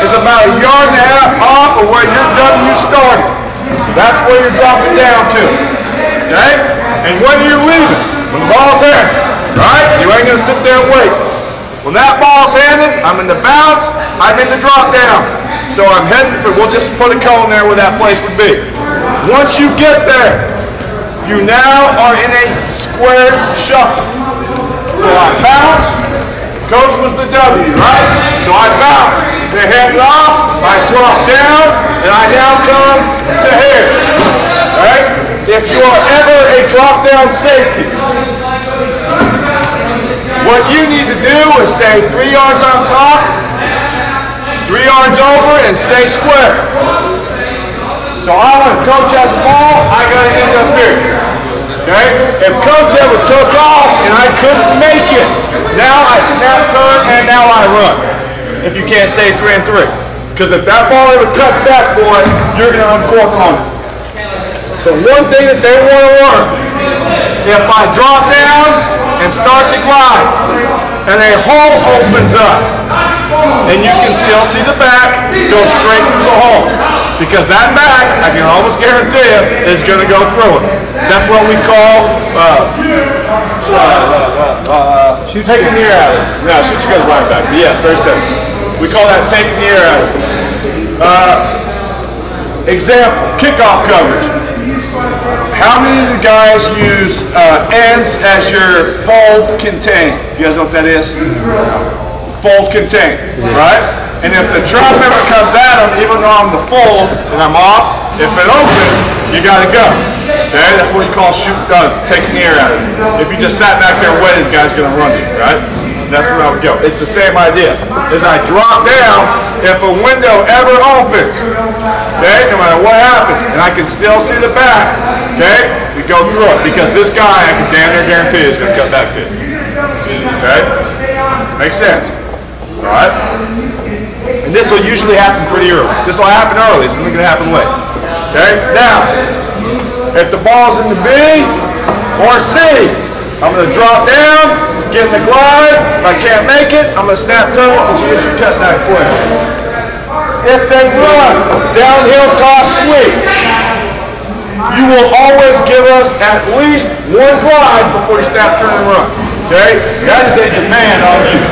[SPEAKER 1] is about a yard and a half off of where you're done you started. So that's where you're dropping down to. Okay? And when you're leaving, when the ball's handed, right? You ain't gonna sit there and wait. When that ball's handed, I'm in the bounce, I'm in the drop down. So I'm heading for, we'll just put a cone there where that place would be. Once you get there, you now are in a square shuffle. So I bounce, coach was the W, right? So I bounce, they hand it off, I drop down, and I now come to here. Right? If you are ever a drop down safety, what you need to do is stay 3 yards on top, 3 yards over, and stay square. So when coach has the ball, I got to end up here. Okay? If coach ever took off and I couldn't make it, now I snap, turn, and now I run. If you can't stay 3 and 3. Because if that ball ever cuts back, boy, you're going to uncork on it. The one thing that they want to learn, if I drop down and start to glide, and a hole opens up, and you can still see the back, go straight through the hole. Because that back, I can almost guarantee you, is going to go through it. That's what we call taking the air out of it. No, shoot you guys line back. But yes, very simple. We call that taking the air out of it. Example, kickoff coverage. How many of you guys use ends as your fold contain? You guys know what that is? Fold contain, right? And if the trap member comes at them, even though I'm the fold and I'm off, if it opens, you gotta go. Okay, that's what you call taking the air out of it. If you just sat back there waiting, the guy's gonna run you, right? That's where I would go. It's the same idea. As I drop down, if a window ever opens, okay, no matter what happens, and I can still see the back, okay, we go through it. Because this guy, I can damn near guarantee is gonna cut back to it. Okay? Makes sense. Alright? And this will usually happen pretty early. This will happen early. This isn't going to happen late. Okay? Now, if the ball's in the B or C, I'm going to drop down, get in the glide. If I can't make it, I'm going to snap turn because here's your cutback play. If they run downhill toss sweep, you will always give us at least one glide before you snap turn and run. Okay? That is a demand on you.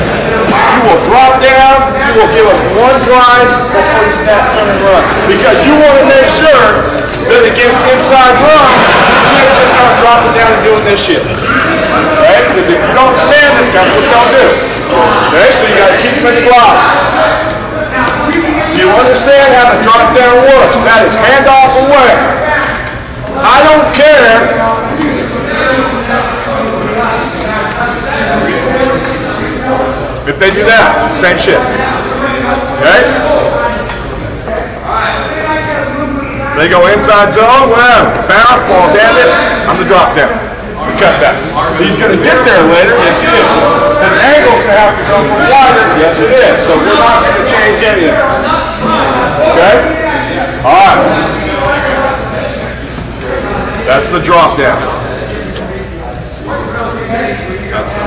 [SPEAKER 1] You will drop down, you will give us one glide before you snap, turn, and run. Because you want to make sure that against inside run, you can't just start dropping down and doing this shit. Okay? Because if you don't demand it, that's what they'll do. Okay? So you got to keep them in the glove. You understand how the drop down works. That is handoff away. I don't care if they do that. It's the same shit. Okay? They go inside zone, whatever. Bounce, ball's handed, I'm the drop down. We cut back. He's going to get there later, yes he is. His angle's going to have to come from wider, yes it is. So we're not going to change anything. Okay? Alright. That's the drop down. That's the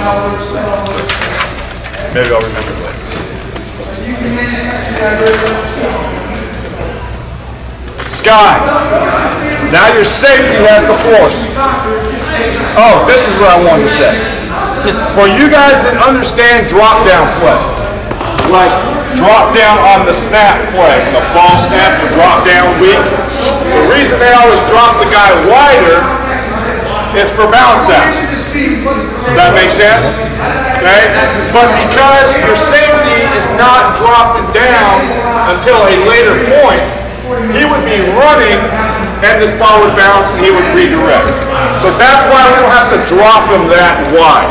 [SPEAKER 1] maybe I'll remember it later. Sky. Now your safety has the force. Oh, this is what I wanted to say. For you guys that understand drop down play, like drop down on the snap play, the ball snap to drop down weak, the reason they always drop the guy wider is for bounce outs. Does that make sense? Okay? But because your safety is not dropping down until a later point, he would be running and this ball would bounce and he would redirect. So that's why we don't have to drop him that wide.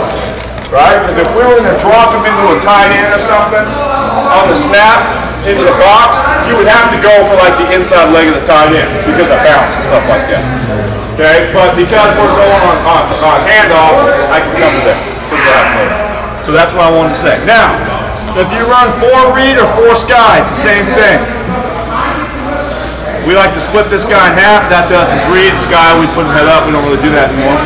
[SPEAKER 1] Right? Because if we were going to drop him into a tight end or something on the snap into the box, you would have to go for like the inside leg of the tight end because of bounce and stuff like that. Okay? But because we're going on handoff, I can cover that. So that's what I wanted to say. Now, if you run 4 read or 4 sky, it's the same thing. We like to split this guy in half. That to us is read. Sky, we put him head up. We don't really do that anymore.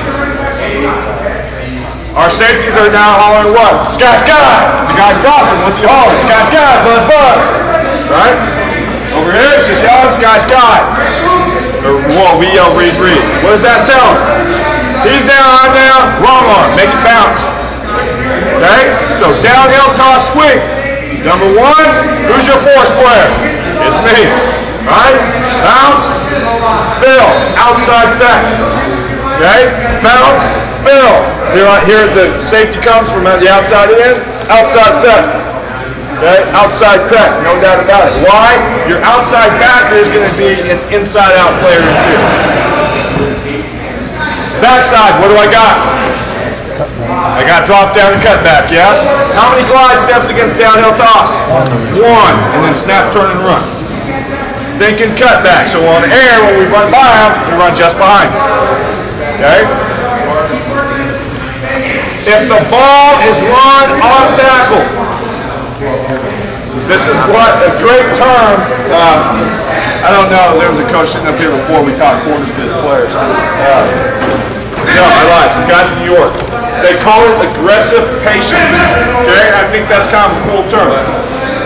[SPEAKER 1] Our safeties are now hollering what? Sky, sky! The guy's dropping. What's he hollering? Sky, sky! Buzz, buzz! Right? Over here, it's just yelling sky, sky. Or, whoa, we yell read, read. What does that tell him? He's down, I'm down. Wrong arm. Make it bounce. Okay? So downhill toss swing. Number 1, who's your force player? It's me. Right? Bounce, fill, outside back. Okay? Bounce, fill. Here the safety comes from the outside in, outside back. Okay? Outside back, no doubt about it. Why? Your outside backer is going to be an inside out player too. Backside, what do I got? I got drop down and cut back, yes? How many glide steps against downhill toss? 1, and then snap, turn, and run. Thinking cut back. So on air, when we run by him, we run just behind him. Okay? If the ball is run on tackle, this is what a great term. I don't know. There was a coach sitting up here before we taught quarters to his players. No, I lied. Some guys in New York. They call it aggressive patience. Okay? I think that's kind of a cool term.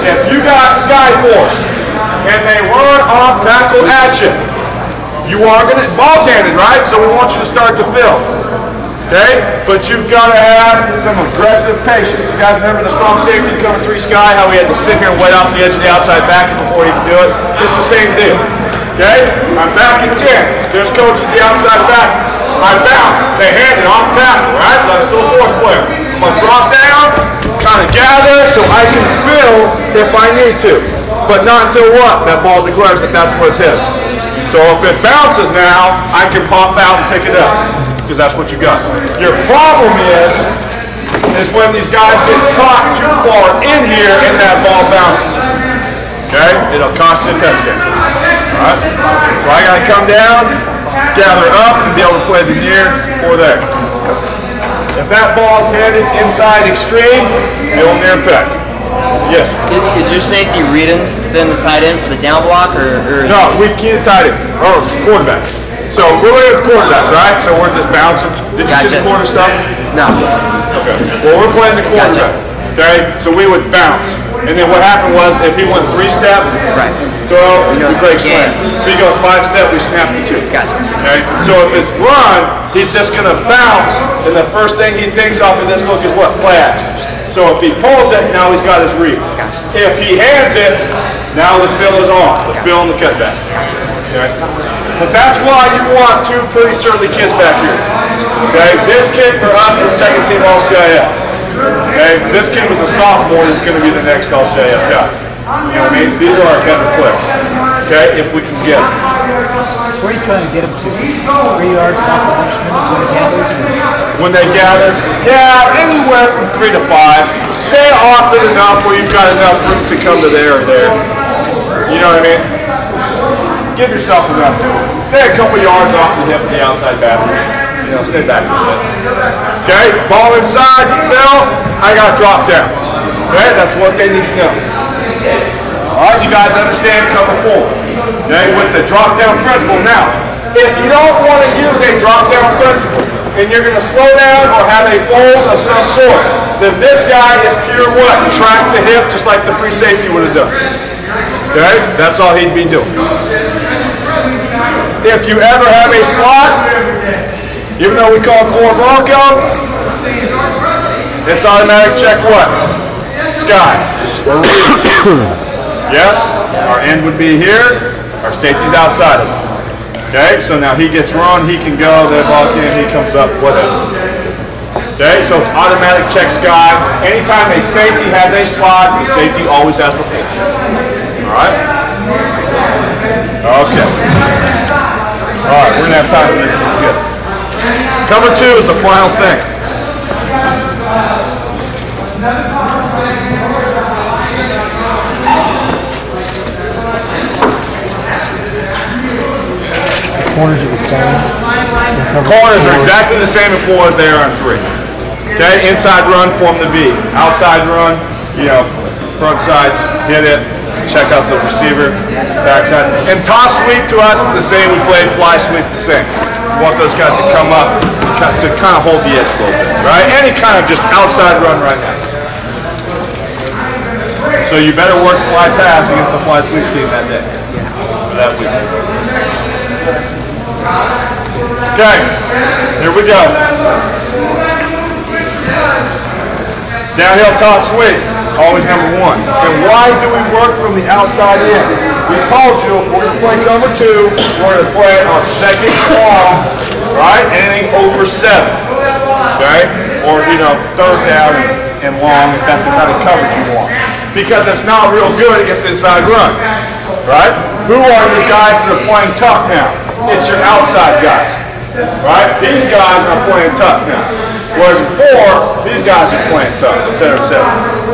[SPEAKER 1] If you got sky force, and they run off tackle at you, you are going to, ball's handed, right? So we want you to start to fill. Okay? But you've got to have some aggressive patience. You guys remember the strong safety cover 3 sky, how we had to sit here and wait off the edge of the outside backer before he could do it? It's the same deal. Okay? I'm back at 10. There's coaches the outside back. I bounce. They hand it off tackle, right? That's still a force player. I'm going to drop down, kind of gather so I can fill if I need to. But not until what? That ball declares that that's where it's hit. So if it bounces now, I can pop out and pick it up. Because that's what you got. Your problem is when these guys get caught too far in here and that ball bounces. Okay? It'll cost you a touchdown. Alright? So I gotta come down, gather up, and be able to play the near or there. If that ball is headed inside extreme, you'll near pick. Yes.
[SPEAKER 3] Is your safety reading then the tight end for the down block or?
[SPEAKER 1] No, we can't tight end or quarterback. So we're looking at the quarterback, right? So we're just bouncing. Did you see the quarter stuff?
[SPEAKER 3] No.
[SPEAKER 1] Okay. Well, we're playing the quarterback. Okay. So we would bounce, and then what happened was if he went 3-step,
[SPEAKER 3] right,
[SPEAKER 1] throw, we break slam. If he goes 5-step, we snap the 2.
[SPEAKER 3] Gotcha.
[SPEAKER 1] Okay. So if it's run, he's just going to bounce, and the first thing he thinks off of this look is what? Play action. So if he pulls it, now he's got his read. If he hands it, now the fill is on. The fill and the cutback. Okay? But that's why you want 2 pretty surly kids back here. Okay, this kid for us is second team All-CIF. Okay, this kid was a sophomore that's going to be the next All-CIF guy. You know what I mean? These are our kind of players. Okay, if we can get them.
[SPEAKER 4] Where are you trying to get them to? 3 yards south of Richmond is when it gathers?
[SPEAKER 1] When they gather, yeah, anywhere from 3 to 5. Stay off it enough where you've got enough room to come to there or there. You know what I mean? Give yourself enough. Stay a couple yards off the hip of the outside battery. You know, stay back a bit. Okay, ball inside, Phil, I got drop down. Okay, that's what they need to know. Alright, you guys understand cover 4. Okay, with the drop down principle. Now, if you don't want to use a drop down principle and you're going to slow down or have a fold of some sort, then this guy is pure what? Track the hip just like the free safety would have done. Okay, that's all he'd be doing. If you ever have a slot, even though we call core Bronco, it's automatic check what? Sky. Yes, our end would be here, our safety's outside of it. Okay, so now he gets run, he can go, they walk in, he comes up, whatever. Okay, so it's automatic check sky. Anytime a safety has a slot, the safety always has the pitch. Alright? Okay. Alright, we're going to have time for this. This is good. Cover 2 is the final thing.
[SPEAKER 4] Corners are the same.
[SPEAKER 1] Corners are exactly the same in 4 as they are in 3. Okay, inside run, form the V. Outside run, you know, front side, just hit it, check out the receiver, backside. And toss sweep to us is the same. We play fly sweep the same. We want those guys to come up to kind of hold the edge a little bit, right? Any kind of just outside run right now. So you better work fly pass against the fly sweep team that day. That week. Okay, here we go. Downhill toss sweep, always number 1. And why do we work from the outside in? We told you if we're going to play cover 2, we're going to play it on second long, right? Anything over 7, okay? Or, you know, third down and long if that's the kind of coverage you want. Because it's not real good against inside run, right? Who are the guys that are playing tough now? It's your outside guys, right? These guys are playing tough now. Whereas before, these guys are playing tough, etc., etc.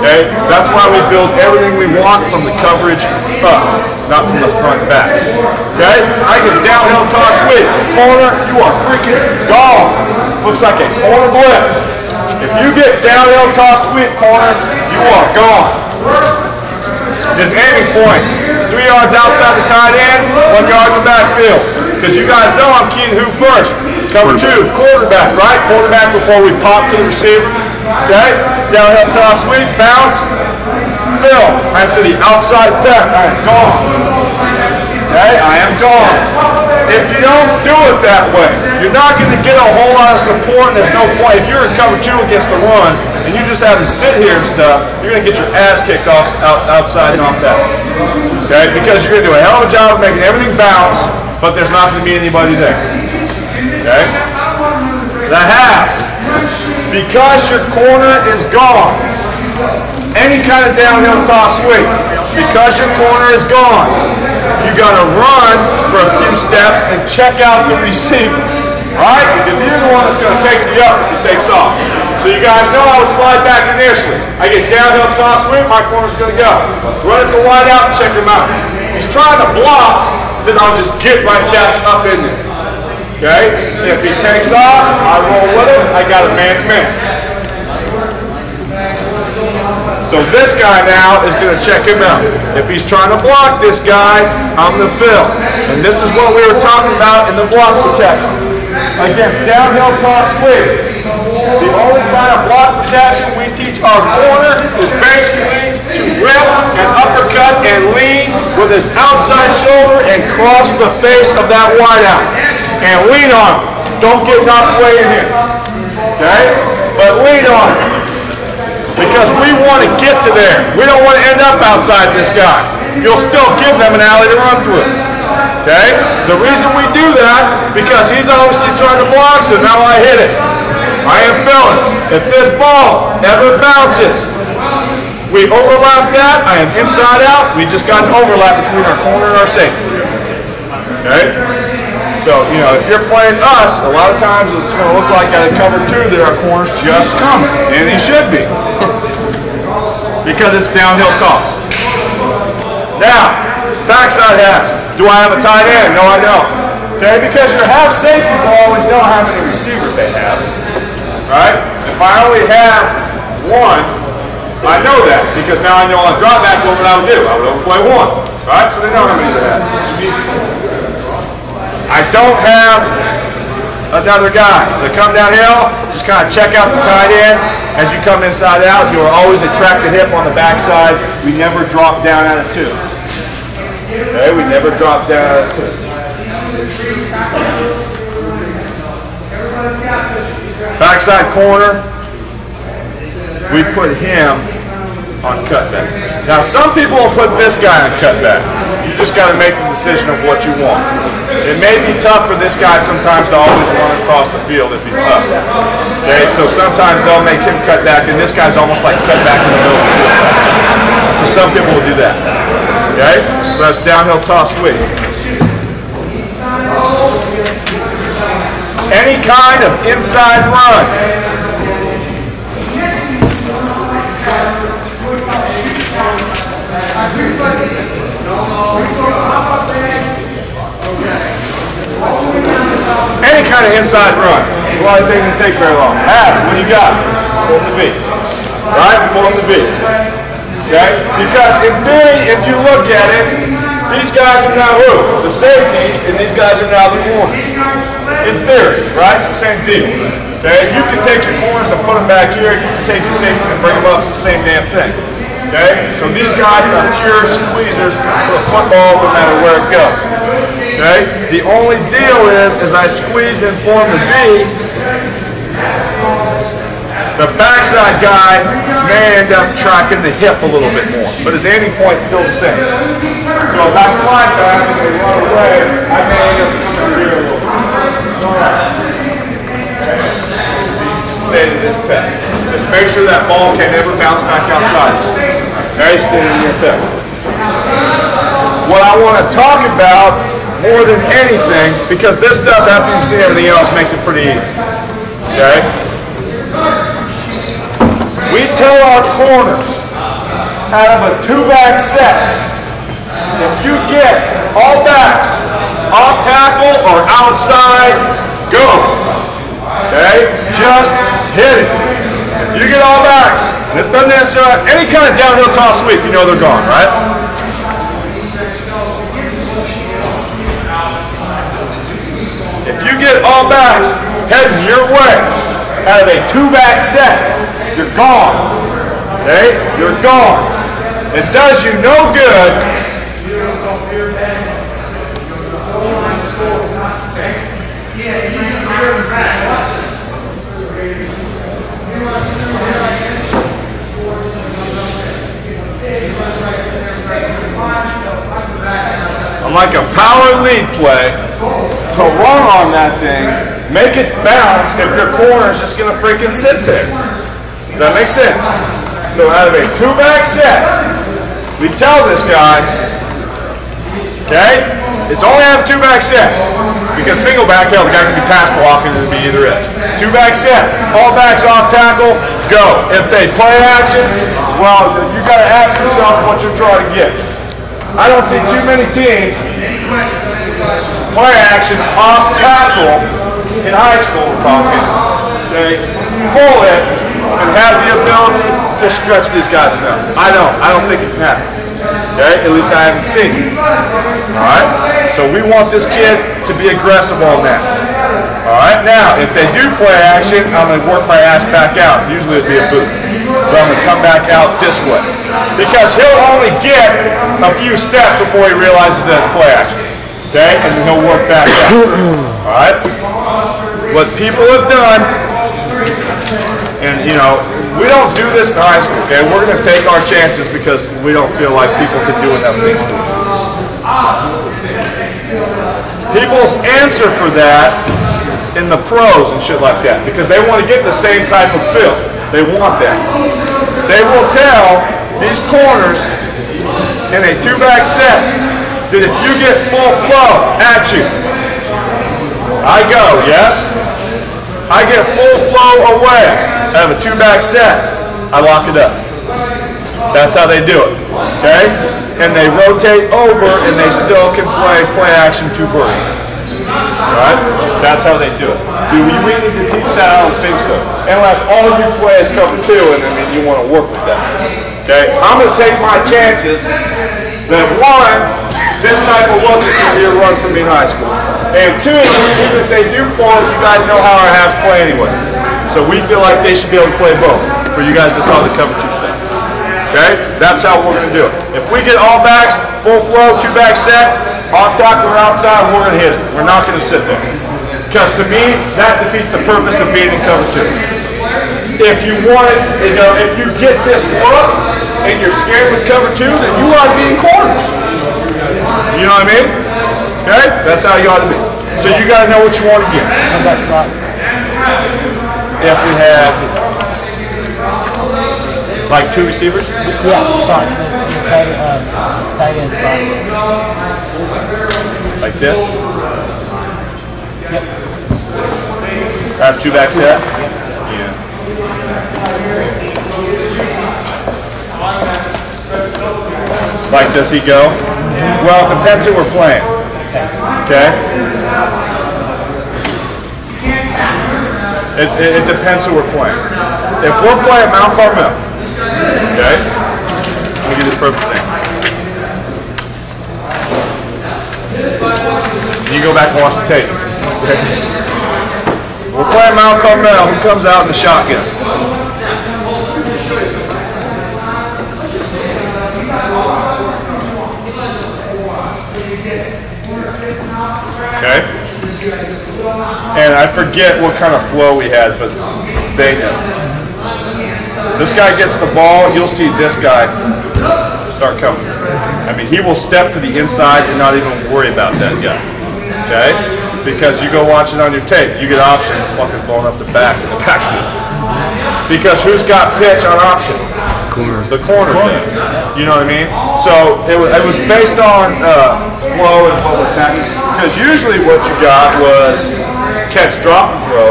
[SPEAKER 1] Okay? That's why we build everything we want from the coverage up, not from the front back. Okay? I get downhill toss sweep. Corner, you are freaking gone. Looks like a corner blitz. If you get downhill toss sweep corner, you are gone. This aiming point, 3 yards outside the tight end, 1 yard in the backfield. Because you guys know I'm keying who first. Cover 2, quarterback, right? Quarterback before we pop to the receiver. Okay? Downhill toss sweep, bounce. Fill. I'm to the outside back. I am gone. Okay? I am gone. If you don't do it that way, you're not going to get a whole lot of support, and there's no point. If you're in cover 2 against the run, and you just have to sit here and stuff, you're going to get your ass kicked off outside and off that. Okay? Because you're going to do a hell of a job of making everything bounce, but there's not going to be anybody there. Okay? The halves. Because your corner is gone, any kind of downhill toss sweep, because your corner is gone, you got to run for a few steps and check out the receiver. Right? Because he's the one that's going to take you up if he takes off. So you guys know I would slide back initially. I get downhill toss sweep, my corner's going to go. Run it to wide out and check him out. He's trying to block, then I'll just get right back up in there. Okay? If he takes off, I roll with him, I got a man-to-man. So this guy now is going to check him out. If he's trying to block this guy, I'm the fill. And this is what we were talking about in the block protection. Again, downhill toss sweep. The only kind of block protection we teach our corner is basically to rip and uppercut and lean with his outside shoulder and cross the face of that wideout. And lean on him. Don't get knocked way in here. Okay? But lean on him. Because we want to get to there. We don't want to end up outside this guy. You'll still give them an alley to run through. Okay? The reason we do that, because he's obviously trying to block, so now I hit it. I am filling. If this ball ever bounces, we overlap that. I am inside out. We just got an overlap between our corner and our safety. Okay? So, you know, if you're playing us, a lot of times it's going to look like at a cover two that our corner's just coming. And he should be. Because it's downhill toss. Now, backside halves. Do I have a tight end? No, I don't. Okay? Because your half safeties will always know how many receivers they have. Right? If I only have one, I know that. Because now I know on drop back what I would do. I would overplay one. Right? So they know how many they have. I don't have another guy. So come downhill, just kind of check out the tight end. As you come inside out, you are always attract the hip on the backside. We never drop down out of two. Okay, we never drop down out of two. Backside corner, we put him on cutback. Now some people will put this guy on cutback. You just got to make the decision of what you want. It may be tough for this guy sometimes to always run across the field if he's up. Okay, so sometimes they'll make him cut back, and this guy's almost like cut back in the middle of the field. So some people will do that. Okay, so that's downhill toss sweep. Any kind of inside run. Any kind of inside run. Why does it even take very long? Half, what do you got? Pull the V. Right? Pull the V. Okay? Because in theory, if you look at it, these guys are now who? The safeties, and these guys are now the corners. In theory, right? It's the same deal. Okay? You can take your corners and put them back here. You can take your safeties and bring them up. It's the same damn thing. Okay? So these guys are pure squeezers for a football no matter where it goes. Okay? The only deal is, as I squeeze and form the V, the backside guy may end up tracking the hip a little bit more, but his aiming point's still the same. So if I slide back and they run away, I may end up coming here a little bit. Okay? Stay to this pick. Just make sure that ball can never bounce back outside. Okay? Stay in your pick. What I want to talk about more than anything, because this stuff, after you see everything else, makes it pretty easy. Okay? We tell our corners out of a two-back set, if you get all backs, off tackle or outside, go. Okay? Just hit it. If you get all backs, this doesn't necessarily, any kind of downhill toss sweep, you know they're gone, right? If you get all backs heading your way out of a two-back set, you're gone. Okay? You're gone. It does you no good. I'm like a power lead play. To run on that thing, make it bounce if your corner is just going to freaking sit there. Does that make sense? So out of a two-back set, we tell this guy, okay, it's only have a two-back set. Because single back, hell, the guy can be pass blocking and it'll be either edge. Two-back set, all backs off tackle, go. If they play action, well, you got to ask yourself what you're trying to get. I don't see too many teams play action off tackle in high school, we're talking. They pull it and have the ability to stretch these guys enough. I don't think it can happen. Okay? At least I haven't seen it. Alright? So we want this kid to be aggressive on that. Alright? Now, if they do play action, I'm going to work my ass back out. Usually it'll be a boot. So I'm going to come back out this way. Because he'll only get a few steps before he realizes that it's play action. Okay, and then he'll work back out. Alright? What people have done, and you know, we don't do this in high school, okay? We're going to take our chances because we don't feel like people can do enough things to us. People's answer for that in the pros and shit like that because they want to get the same type of feel. They want that. They will tell these corners in a 2-back set that if you get full flow at you, I go, yes? I get full flow away out of a 2-back set, I lock it up. That's how they do it, okay? And they rotate over and they still can play action 2 vertical. Right? That's how they do it. Do we need to teach that? I don't think so. Unless all you play is cover 2 and I mean you want to work with that. Okay? I'm going to take my chances that 1, this type of look is going to be a run for me in high school. And 2, even if they do pull, you guys know how our halves play anyway. So we feel like they should be able to play both for you guys that saw the cover 2 stuff. Okay? That's how we're going to do it. If we get all backs, full flow, 2-back set, on top or outside, we're going to hit it. We're not going to sit there. Because to me, that defeats the purpose of being in cover 2. If you want it, if you get this look and you're scared with cover 2, then you ought to be in corners. You know what I mean? Okay? That's how you ought to be. So you got to know what you want to get.
[SPEAKER 4] How about slot?
[SPEAKER 1] If we had like 2 receivers?
[SPEAKER 4] Yeah, slot. Tight end slot.
[SPEAKER 1] Like this?
[SPEAKER 4] Yep.
[SPEAKER 1] I have 2-back set?
[SPEAKER 4] Yep.
[SPEAKER 1] Yeah. Like, does he go? Well, it depends who we're playing. Okay? It depends who we're playing. If we're playing Mount Carmel, okay? Let me get this perfect thing. You go back and watch the tape. We're playing Mount Carmel. Who comes out in the shotgun? Okay. And I forget what kind of flow we had, but they know. This guy gets the ball. You'll see this guy start coming. I mean, he will step to the inside and not even worry about that guy. Okay? Because you go watch it on your tape, you get option, this fucker's blowing up the back in the backfield. Because who's got pitch on option? The corner does. You know what I mean? So it was based on flow and what was happening. Because usually what you got was catch, drop, and throw.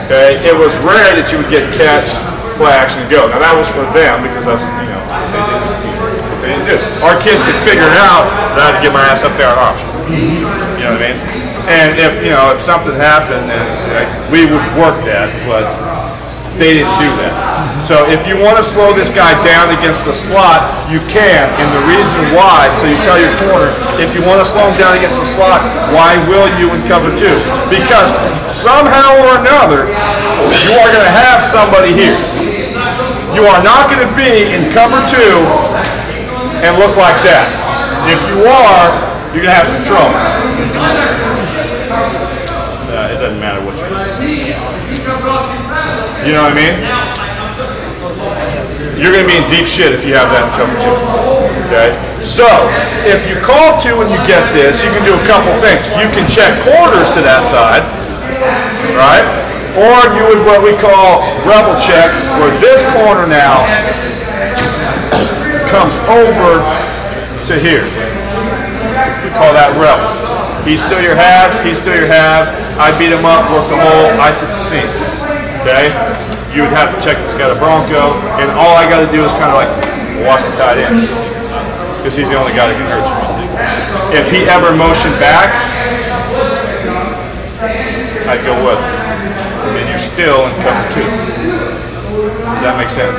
[SPEAKER 1] Okay? It was rare that you would get catch, play action, and go. Now that was for them because that's, you know, they didn't do. Our kids could figure it out that I had to get my ass up there on option. You know what I mean? And if, you know, if something happened, then we would work that, but they didn't do that. So if you want to slow this guy down against the slot, you can. And the reason why, so you tell your corner, if you want to slow him down against the slot, why will you in cover 2? Because somehow or another, you are going to have somebody here. You are not going to be in cover 2 and look like that. If you are, you're going to have some trouble. It doesn't matter what you do. You know what I mean? You're going to be in deep shit if you have that in cover 2. Okay? So, if you call 2 and you get this, you can do a couple things. You can check corners to that side, right? Or you would what we call rebel check, where this corner now comes over to here. We call that rebel. He's still your halves, he's still your halves. I beat him up, work the hole, I set the seam. Okay? You would have to check this guy to Bronco, and all I got to do is kind of like watch the tight end. Because he's the only guy that can hurt you. If he ever motioned back, I'd go with him. And you're still in cover 2. Does that make sense?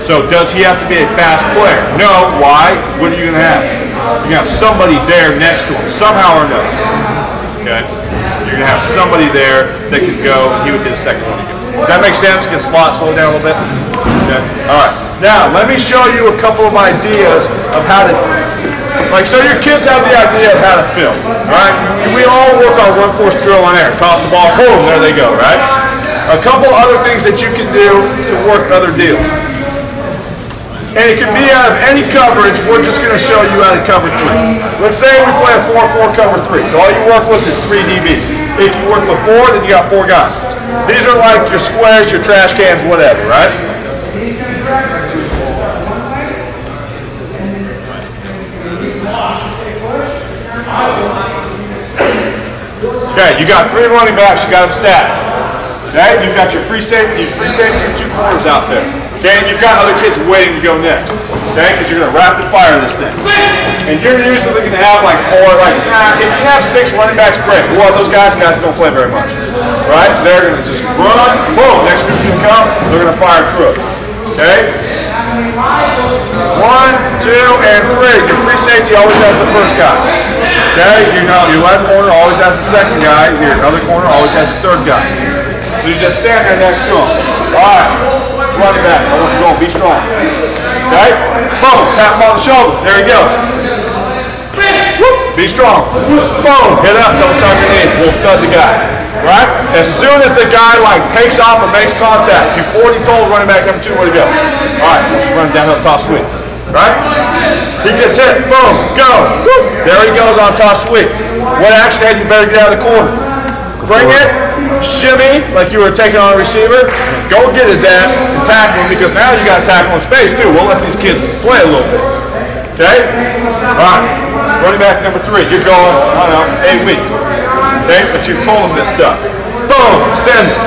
[SPEAKER 1] So does he have to be a fast player? No. Why? What are you going to have? You're going to have somebody there next to him, somehow or another. Okay? You're going to have somebody there that can go, and he would get a second one. Does that make sense? Can slot slow down a little bit? Okay. All right. Now, let me show you a couple of ideas of how to, like, so your kids have the idea of how to film. All right? We all work on workforce drill on air. Toss the ball, boom, there they go, right? A couple other things that you can do to work other deals. And it can be out of any coverage. We're just going to show you how to cover 3. Let's say we play a 4-4 cover 3. So all you work with is 3 DBs. If you work with 4, then you got 4 guys. These are like your squares, your trash cans, whatever, right? Okay, you got 3 running backs, you got them stacked. Okay, you've got your free safety, your 2 corners out there. Okay, and you've got other kids waiting to go next. Okay, because you're going to rapid fire this thing. And you're usually going to have like 4, if you have 6 running backs, great. Well, those guys don't play very much. Right? They're going to just run, boom, next group's going to come, they're going to fire through it. Okay? 1, 2, and 3. Your free safety always has the first guy. Okay? Your left corner always has the second guy. Your other corner always has the third guy. So you just stand there next to him. Alright. Running back. I want you going. Be strong. Okay? Boom. Tap him on the shoulder. There he goes. Whoop. Be strong. Boom. Hit up. Double time your knees. We'll stud the guy. Right? As soon as the guy takes off or makes contact, you've already told running back number 2 where to go. Alright. Let's run downhill toss sweep. Right? He gets hit. Boom. Go. Whoop. There he goes on toss sweep. What action had you better get out of the corner? Bring it. Shimmy like you were taking on a receiver. Go get his ass and tackle him, because now you got to tackle in space too. We'll let these kids play a little bit. Okay? Alright. Running back number 3. You're going, I don't know, 8 weeks. Okay? But you've told them this stuff. Boom. Send it.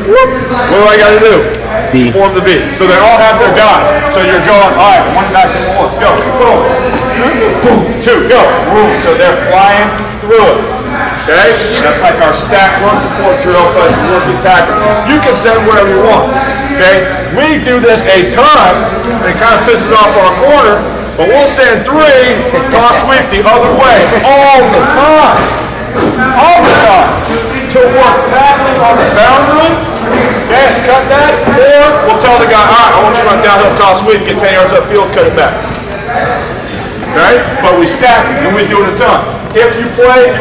[SPEAKER 1] Whoop. What do I got to do?
[SPEAKER 3] B.
[SPEAKER 1] Form the B. So they all have their guys. So you're going, alright, one back to 1. Go. Boom. Boom. 2. Go. Boom. So they're flying through it. Okay? That's like our stack run support drill, but it's a working tackle. You can send wherever you want. Okay? We do this a ton, and it kind of pisses off our corner, but we'll send 3 toss sweep the other way all the time. All the time. To work tackling on the boundary. Okay, let's cut that. Or we'll tell the guy, alright, I want you to run downhill toss sweep, get 10 yards upfield, cut it back. Okay? But we stack it, and we do it a ton. If you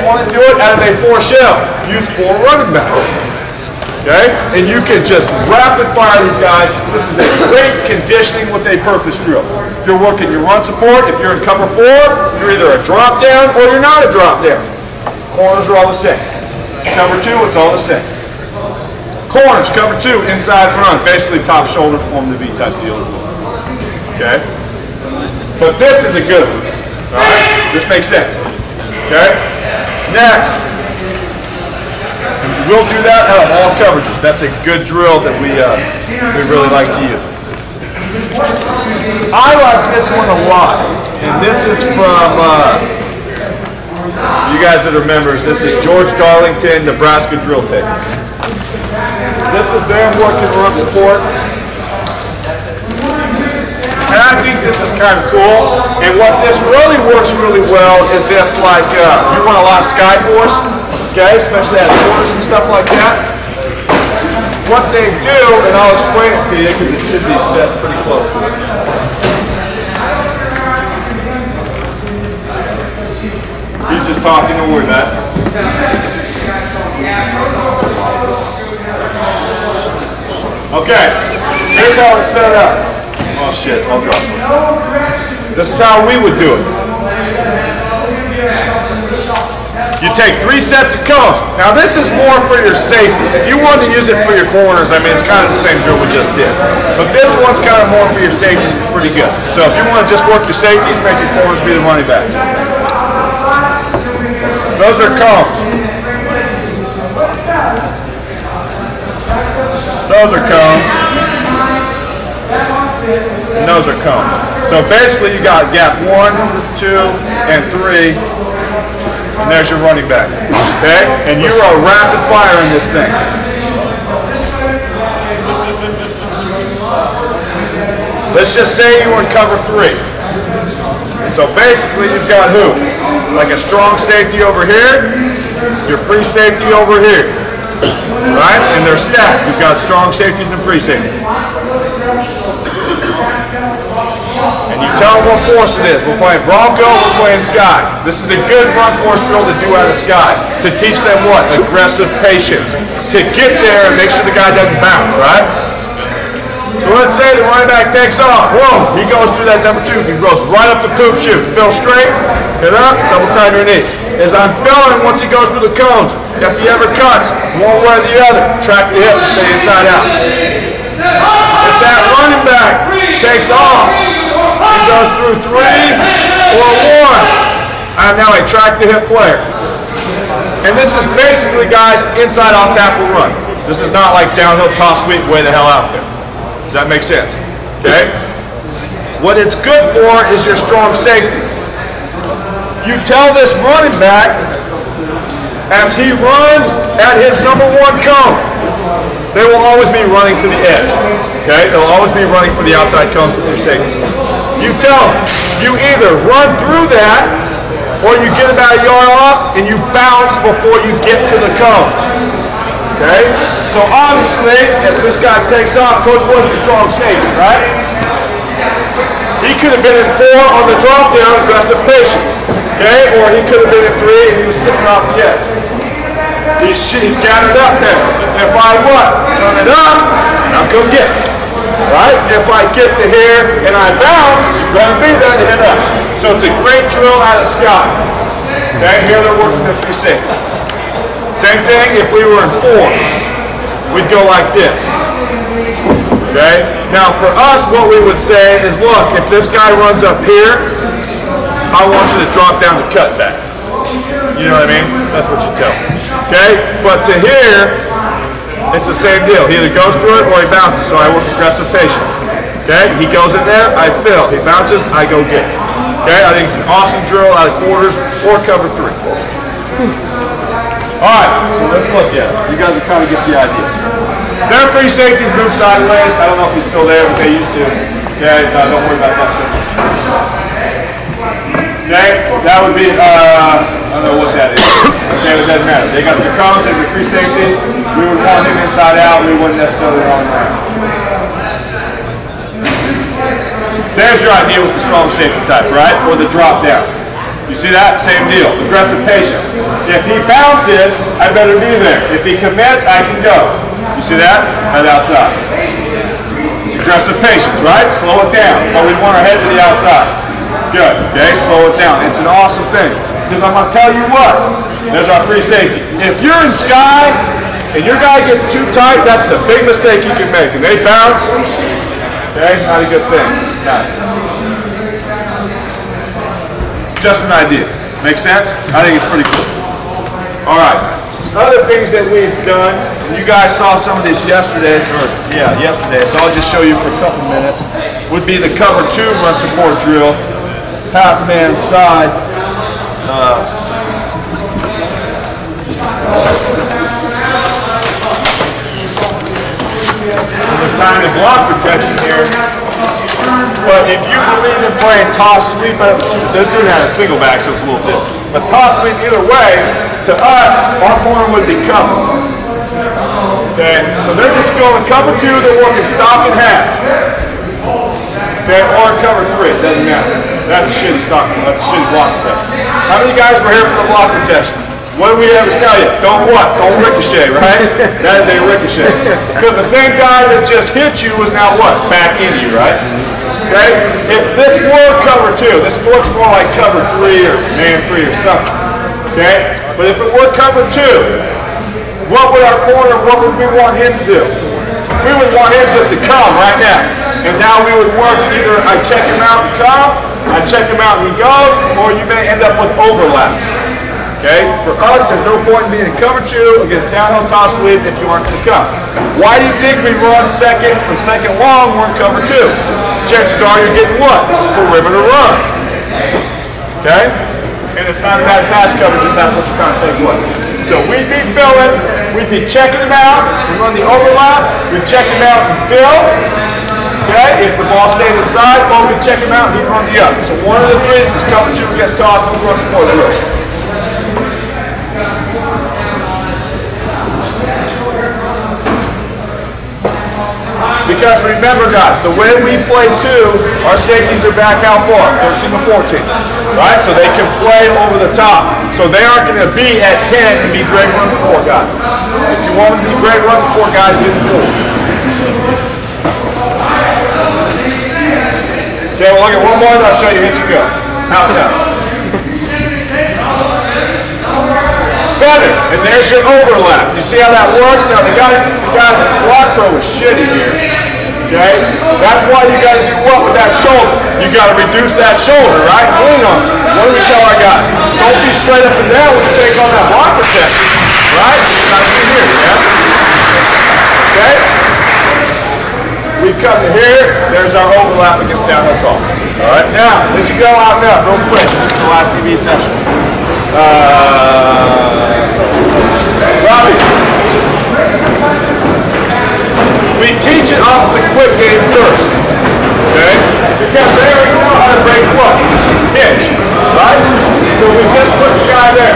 [SPEAKER 1] want to do it out of a 4 shell, use 4 running backs. Okay? And you can just rapid fire these guys. This is a great conditioning with a purpose drill. If you're working your run support, if you're in cover 4, you're either a drop down or you're not a drop down. Corners are all the same. Cover 2, it's all the same. Corners, cover 2, inside run. Basically top shoulder, form the V type deal as well. Okay? But this is a good one. Alright? This makes sense. Okay? Next. We'll do that out of all coverages. That's a good drill that we really like to use. I like this one a lot. And this is from, you guys that are members, this is George Darlington, Nebraska Drill Tape. This is them working run support. And I think this is kind of cool. And what this really works really well is if you want a lot of sky force, okay, especially at corners and stuff like that. What they do, and I'll explain it to you because it should be set pretty close to it. He's just talking, don't worry about it. Okay, here's how it's set up. Oh shit, I'll drop it. This is how we would do it. You take 3 sets of cones. Now this is more for your safety. If you want to use it for your corners, I mean, it's kind of the same drill we just did. But this one's kind of more for your safeties. It's pretty good. So if you want to just work your safeties, make your corners be the running backs. Those are cones. Those are cones. And those are cones. So basically you got gap 1, 2, and 3. And there's your running back. Okay? And you are rapid fire in this thing. Let's just say you were in cover 3. So basically you've got who? Like a strong safety over here, your free safety over here. Right? And they're stacked. You've got strong safeties and free safeties. And you tell them what force it is. We're playing Bronco, we're playing Sky. This is a good run force drill to do out of Sky. To teach them what? Aggressive patience. To get there and make sure the guy doesn't bounce, right? So let's say the running back takes off. Whoa, he goes through that number 2. He goes right up the poop chute. Fill straight, hit up, double time your knees. is I'm filling once he goes through the cones. If he ever cuts one way or the other, track the hip and stay inside out. If that running back takes off and goes through 3 or 1, I'm now a track the hip player. And this is basically, guys, inside off tackle run. This is not like downhill toss sweep way the hell out there. Does that make sense? Okay? What it's good for is your strong safety. You tell this running back as he runs at his number 1 cone, they will always be running to the edge. Okay? They'll always be running for the outside cones with your safety. You tell them, you either run through that or you get about a yard off and you bounce before you get to the cones. Okay? So obviously, if this guy takes off, Coach was the strong safety, right? He could have been in 4 on the drop down, aggressive patience. Okay? Or he could have been in 3 and he was sitting off the edge. He's gathered up there. If I what? Turn it up, I'm going to get it. Right? If I get to here and I bounce, you're going to be there to hit up. So it's a great drill out of Scott. Okay? Here they're working the 3 safety. Same thing if we were in 4. We'd go like this. Okay? Now for us, what we would say is, look, if this guy runs up here, I want you to drop down the cut back. You know what I mean? That's what you tell him. Okay? But to here, it's the same deal. He either goes through it or he bounces. So I work aggressive patience. Okay? He goes in there, I fill. He bounces, I go get it. Okay? I think it's an awesome drill out of quarters or cover 3. Alright, so let's look at it. You guys will kind of get the idea. Their 3 safeties move sideways. I don't know if he's still there, but they used to. Okay, don't worry about that so much. Okay, that would be, I don't know what that is. Okay, it doesn't matter. They got their cones, there's your 3 safety. We would want him inside out, we wouldn't necessarily want him around. There's your idea with the strong safety type, right? Or the drop down. You see that? Same deal. Aggressive patience. If he bounces, I better be there. If he commits, I can go. You see that? Head outside. Aggressive patience, right? Slow it down. But we want our head to the outside. Good. Okay, slow it down. It's an awesome thing. Because I'm going to tell you what. There's our 3 safety. If you're in sky and your guy gets too tight, that's the big mistake you can make. And they bounce. Okay, not a good thing. Nice. Just an idea. Make sense? I think it's pretty cool. All right. Other things that we've done, you guys saw some of this yesterday, so I'll just show you for a couple minutes, would be the cover 2 run support drill, half man side. The time and block protection here. But if you believe in playing toss sweep, they're doing that a single back, so it's a little different. But toss sweep either way, to us, our corner would be covered. Okay, so they're just going cover 2, they're working stop and half. Okay, or cover 3, doesn't matter. That's shitty stop, that's shitty block protection. How many guys were here for the block protection? What did we ever tell you? Don't what? Don't ricochet, right? That is a ricochet. Because the same guy that just hit you was now what? Back into you, right? Okay? If this were cover 2, this looks more like cover 3 or man 3 or something. Okay? But if it were cover 2, what would our corner, what would we want him to do? We would want him just to come right now. And now we would work either I check him out and come, I check him out and he goes, or you may end up with overlaps. Okay? For us, there's no point in being in cover 2 against downhill toss sweep if you aren't going to come. Why do you think we run second and second long, we're in cover 2? Chances are you're getting what? Perimeter run. Okay? And it's not a bad pass coverage if that's what you're trying to take away. So we'd be filling, we'd be checking them out, we run the overlap, we'd check them out and fill. Okay? If the ball stayed inside, well, we'd check them out and he'd run the other. So one of the 3 is cover 2 against toss and run support drill. Because remember, guys, the way we play 2, our safeties are back out far, 13 to 14, right? So they can play over the top. So they aren't going to be at 10 and be great run support guys. If you want them to be great run support guys, get them cool. Okay, well, I'll get one more and I'll show you hit you go. Out and out. together, and there's your overlap. You see how that works? Now the guys at Block Pro is shitty here. Okay? That's why you gotta do what with that shoulder? You gotta reduce that shoulder, right? Lean on it. What do we tell our guys? Don't be straight up and down when you take on that block protection. Right? You gotta be here, yes? Okay? We come to here, there's our overlap against downhill call. Alright, now, let you go out and up real quick. This is the last PB session. Robbie. We teach it off of the quick game first. Okay? Because they already know how to break what? Hitch. Right? So we just put shy there.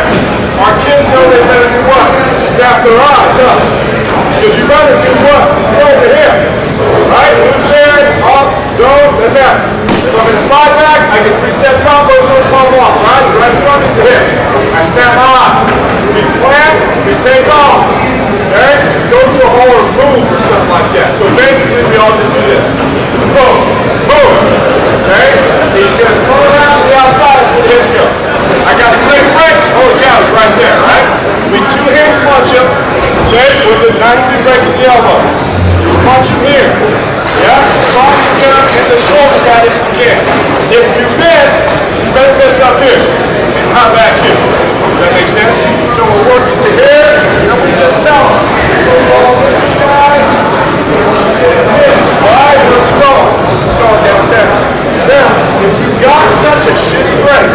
[SPEAKER 1] Our kids know they better do what? Snap their eyes up. Because you better do what? Stay over here. Right? Loose hand, off, zone, and down. If I'm in a slide back, I get 3-step combo, short palm off. Right? Right in front is a hitch. I snap my eyes. We plant, we take off. Okay? Go to a hole or move or something like that. So basically, we all just do this. Boom. Boom. Okay? He's going to throw it out to the outside. That's where the hitch goes. I got a quick break. Oh, yeah, it's right there, right? We two-hand punch him. Okay? With a 90 break at the elbow. You punch him here. Yes? Strong turn in the shoulder pad if you can. If you miss, you better miss up here. And not back here. Does that make sense? So we're working to here, and we just tell them. Alright, let's go. Let's go down 10. Now, if you got such a shitty break,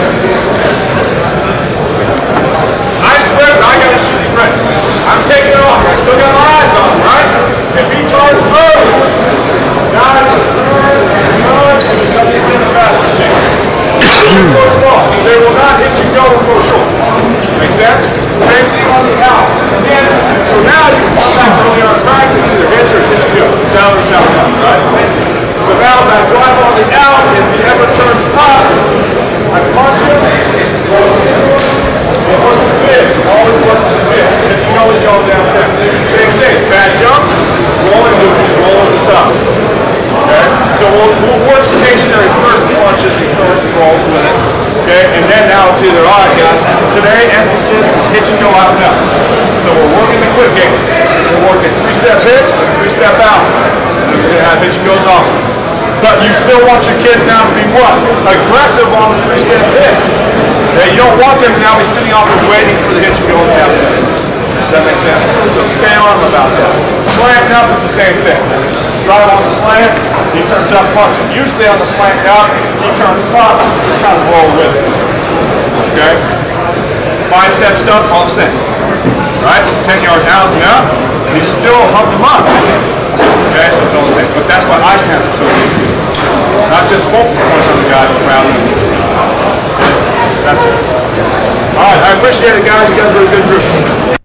[SPEAKER 1] I swear I got a shitty break. I'm taking it off. I still got my eyes on him, right? If he turns early, now he's turned and something's in the fast machine. They will not hit you going for short. Make sense? Same thing on the out. Again, so now you can come back early on practice, either hit or hit you. Down or down, right? So now as I drive on the out, if he ever turns up, I punch him. It works the bid. Always works the bid. Because you can always go down 10. Same thing. Bad jump, rolling moves, roll at the top. Okay? So we'll work stationary first punches and curves and rolls with it. Okay? And then now it's either, all right, guys, today emphasis is hitch and go out and up. So we're working the quick game. We're working 3-step hitch and 3-step out. And we're going to have hitch and goes off. But you still want your kids now to be what? Aggressive on the 3-step hitch. Okay? You don't want them to now be sitting off and waiting for the hitch and going down there. Does that make sense? So stay on them about that. Slanting up is the same thing. Drive on the slant, he turns up punching. Usually on the slant out, he turns up, kind of roll with it. Okay? 5-step stuff, all the same. Right? 10-yard out and up, you still hump them up. Okay, so it's all the same. But that's why ice snaps are so easy. Not just focal points on the guy, but proud of him. Okay? That's it. Alright, I appreciate it, guys. You guys are a good group.